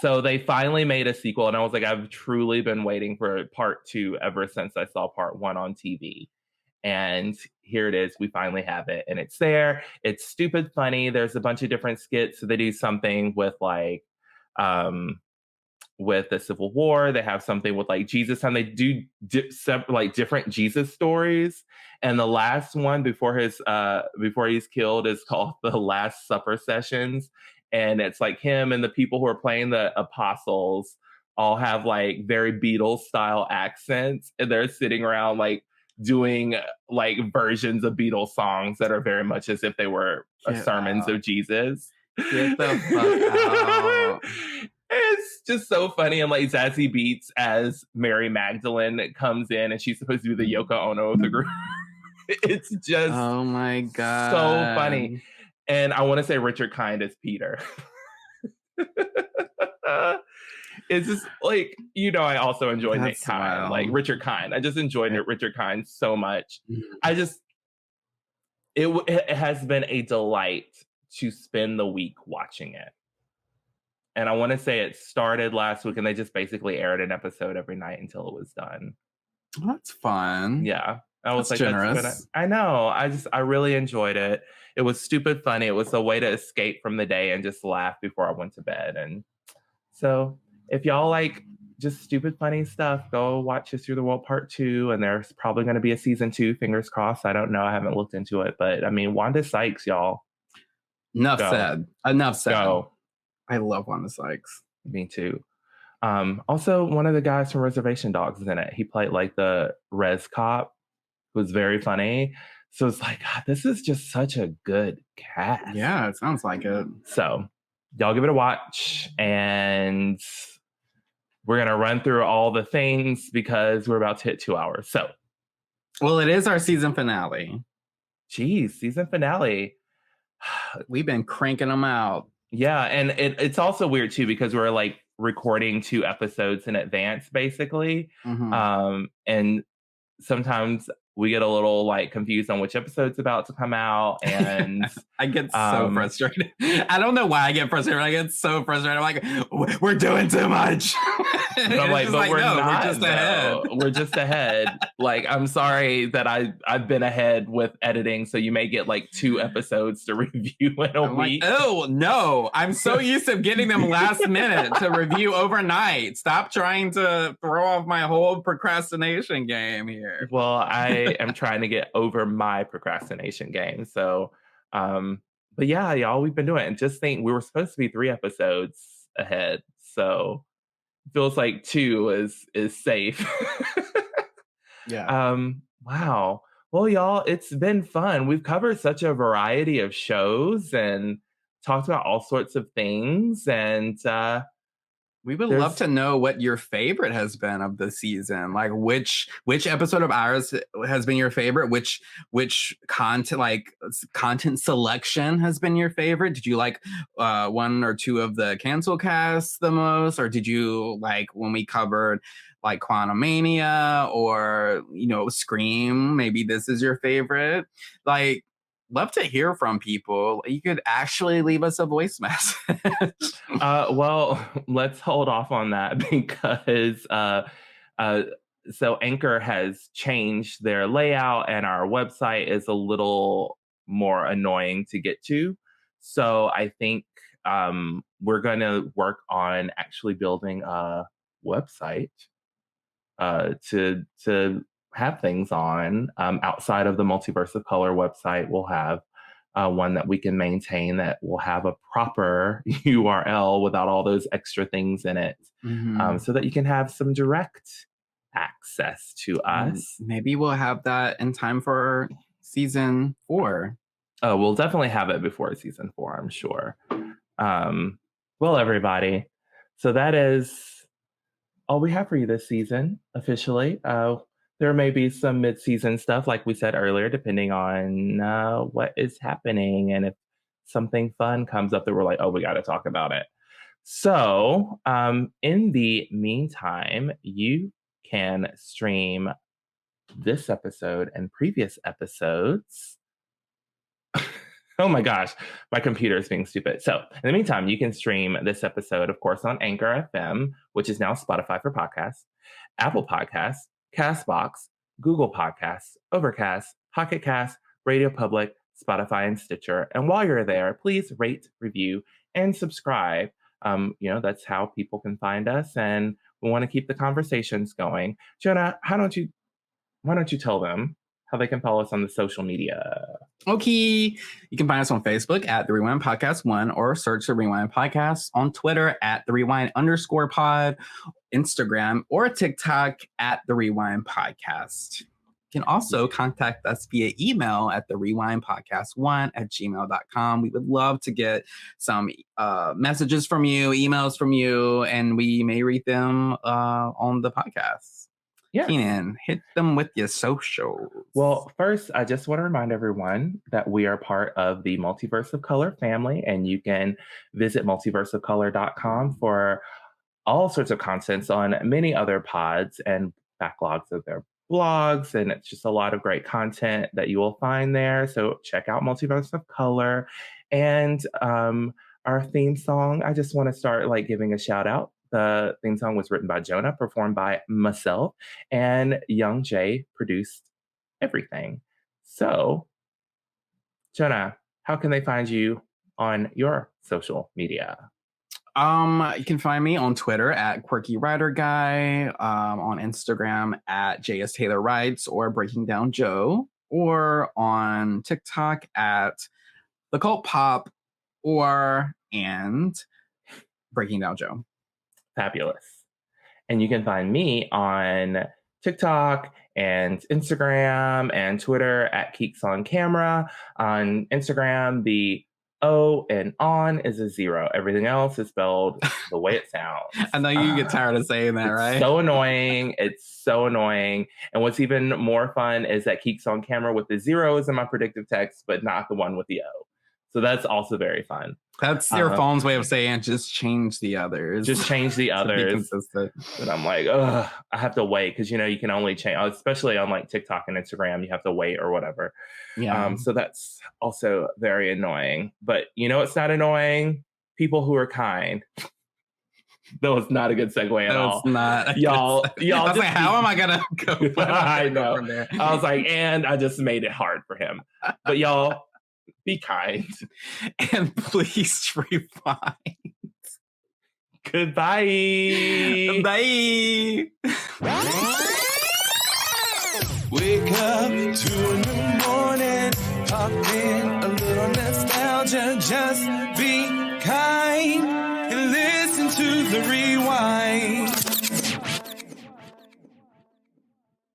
So they finally made a sequel, and I was like, I've truly been waiting for Part 2 ever since I saw Part 1 on TV. And here it is. We finally have it, and it's there. It's stupid funny. There's a bunch of different skits. So they do something with like with the Civil War. They have something with like Jesus time. They do like different Jesus stories. And the last one before he's killed is called the Last Supper Sessions. And it's like him and the people who are playing the apostles all have like very Beatles style accents. And they're sitting around like doing like versions of Beatles songs that are very much as if they were sermons of Jesus. Get the fuck out. It's just so funny. And like Zazie Beetz as Mary Magdalene comes in and she's supposed to be the Yoko Ono of the group. It's just oh my god, so funny. And I want to say Richard Kind as Peter. It's just like, I also enjoy Nick Kind, like Richard Kind. I just enjoyed Richard Kind so much. It has been a delight to spend the week watching it. And I want to say it started last week and they just basically aired an episode every night until it was done. Well, that's fun. Yeah. I was that's like, generous. I know. I really enjoyed it. It was stupid funny. It was a way to escape from the day and just laugh before I went to bed. And so if y'all like just stupid funny stuff, go watch History of the World Part 2. And there's probably going to be a season 2, fingers crossed. I don't know. I haven't looked into it. But I mean, Wanda Sykes, y'all. Enough said. Go. I love Wanda Sykes. Me too. Also, one of the guys from Reservation Dogs is in it. He played like the res cop, who was very funny. So it's like, God, this is just such a good cast. Yeah, it sounds like it. So y'all give it a watch, and we're gonna run through all the things because we're about to hit 2 hours. So, well, it is our season finale. Geez, season finale. We've been cranking them out. Yeah, and it's also weird too because we're like recording 2 episodes in advance, basically. Mm-hmm. And sometimes we get a little like confused on which episode's about to come out, and I get so frustrated. I don't know why I get frustrated. I get so frustrated. I'm like, we're doing too much. I'm like, but we're not. We're just ahead. We're just ahead. Like, I'm sorry that I've been ahead with editing, so you may get like 2 episodes to review in a week. Like, oh no, I'm so used to getting them last minute to review overnight. Stop trying to throw off my whole procrastination game here. Well, I am trying to get over my procrastination game. So, but yeah, y'all, we've been doing it. And just think, we were supposed to be 3 episodes ahead. So feels like 2 is safe. Yeah. Wow. Well, y'all, it's been fun. We've covered such a variety of shows and talked about all sorts of things. And we would love to know what your favorite has been of the season. Like which episode of ours has been your favorite? Which content selection has been your favorite? Did you like 1 or 2 of the cancel casts the most, or did you like when we covered like Quantumania or Scream? Maybe this is your favorite. Like, love to hear from people. You could actually leave us a voice message. Well, let's hold off on that because so Anchor has changed their layout and our website is a little more annoying to get to. So I think we're going to work on actually building a website to have things on outside of the Multiverse of Color website. We'll have one that we can maintain that will have a proper URL without all those extra things in it, so that you can have some direct access to us. Maybe we'll have that in time for season 4. Oh, we'll definitely have it before season 4, I'm sure. Well, everybody, so that is all we have for you this season, officially. There may be some mid-season stuff, like we said earlier, depending on what is happening and if something fun comes up that we're like, oh, we got to talk about it. So in the meantime, you can stream this episode and previous episodes. Oh my gosh, my computer is being stupid. So in the meantime, you can stream this episode, of course, on Anchor FM, which is now Spotify for podcasts, Apple Podcasts, Castbox, Google Podcasts, Overcast, Pocket Cast, Radio Public, Spotify, and Stitcher. And while you're there, please rate, review, and subscribe that's how people can find us, and we want to keep the conversations going. Jonah, why don't you tell them how they can follow us on the social media? Okay. You can find us on Facebook at The Rewind Podcast 1 or search The Rewind Podcast on Twitter at The Rewind_pod, Instagram or TikTok at The Rewind Podcast. You can also contact us via email at therewindpodcast1@gmail.com. We would love to get some messages from you, emails from you, and we may read them on the podcast. Yeah. Keenan, hit them with your socials. Well, first, I just want to remind everyone that we are part of the Multiverse of Color family, and you can visit multiverseofcolor.com for all sorts of contents on many other pods and backlogs of their blogs, and it's just a lot of great content that you will find there. So check out Multiverse of Color. And our theme song, I just want to start giving a shout out. The theme song was written by Jonah, performed by myself, and Young Jay produced everything. So, Jonah, how can they find you on your social media? You can find me on Twitter at Quirky Writer Guy, on Instagram at JS Taylor Writes or Breaking Down Joe, or on TikTok at The Cult Pop and Breaking Down Joe. Fabulous. And you can find me on TikTok and Instagram and Twitter at Keeks on Camera. On Instagram, the O and on is a 0. Everything else is spelled the way it sounds. I know you get tired of saying that, right? So annoying. It's so annoying. And what's even more fun is that Keeks on Camera with the 0 is in my predictive text, but not the one with the O. So that's also very fun. That's your phone's way of saying just change the others. Just change the others. And I'm like, ugh, I have to wait because, you can only change, especially on TikTok and Instagram, you have to wait or whatever. Yeah. So that's also very annoying. But it's not annoying? People who are kind. That was not a good segue at all. Not. Y'all. I was how am I going to go? I know. From there? I was like, and I just made it hard for him. But y'all, be kind. And please rewind. Goodbye. Bye. Wake up to a new morning. Pop in a little nostalgia. Just be kind and listen to the rewind.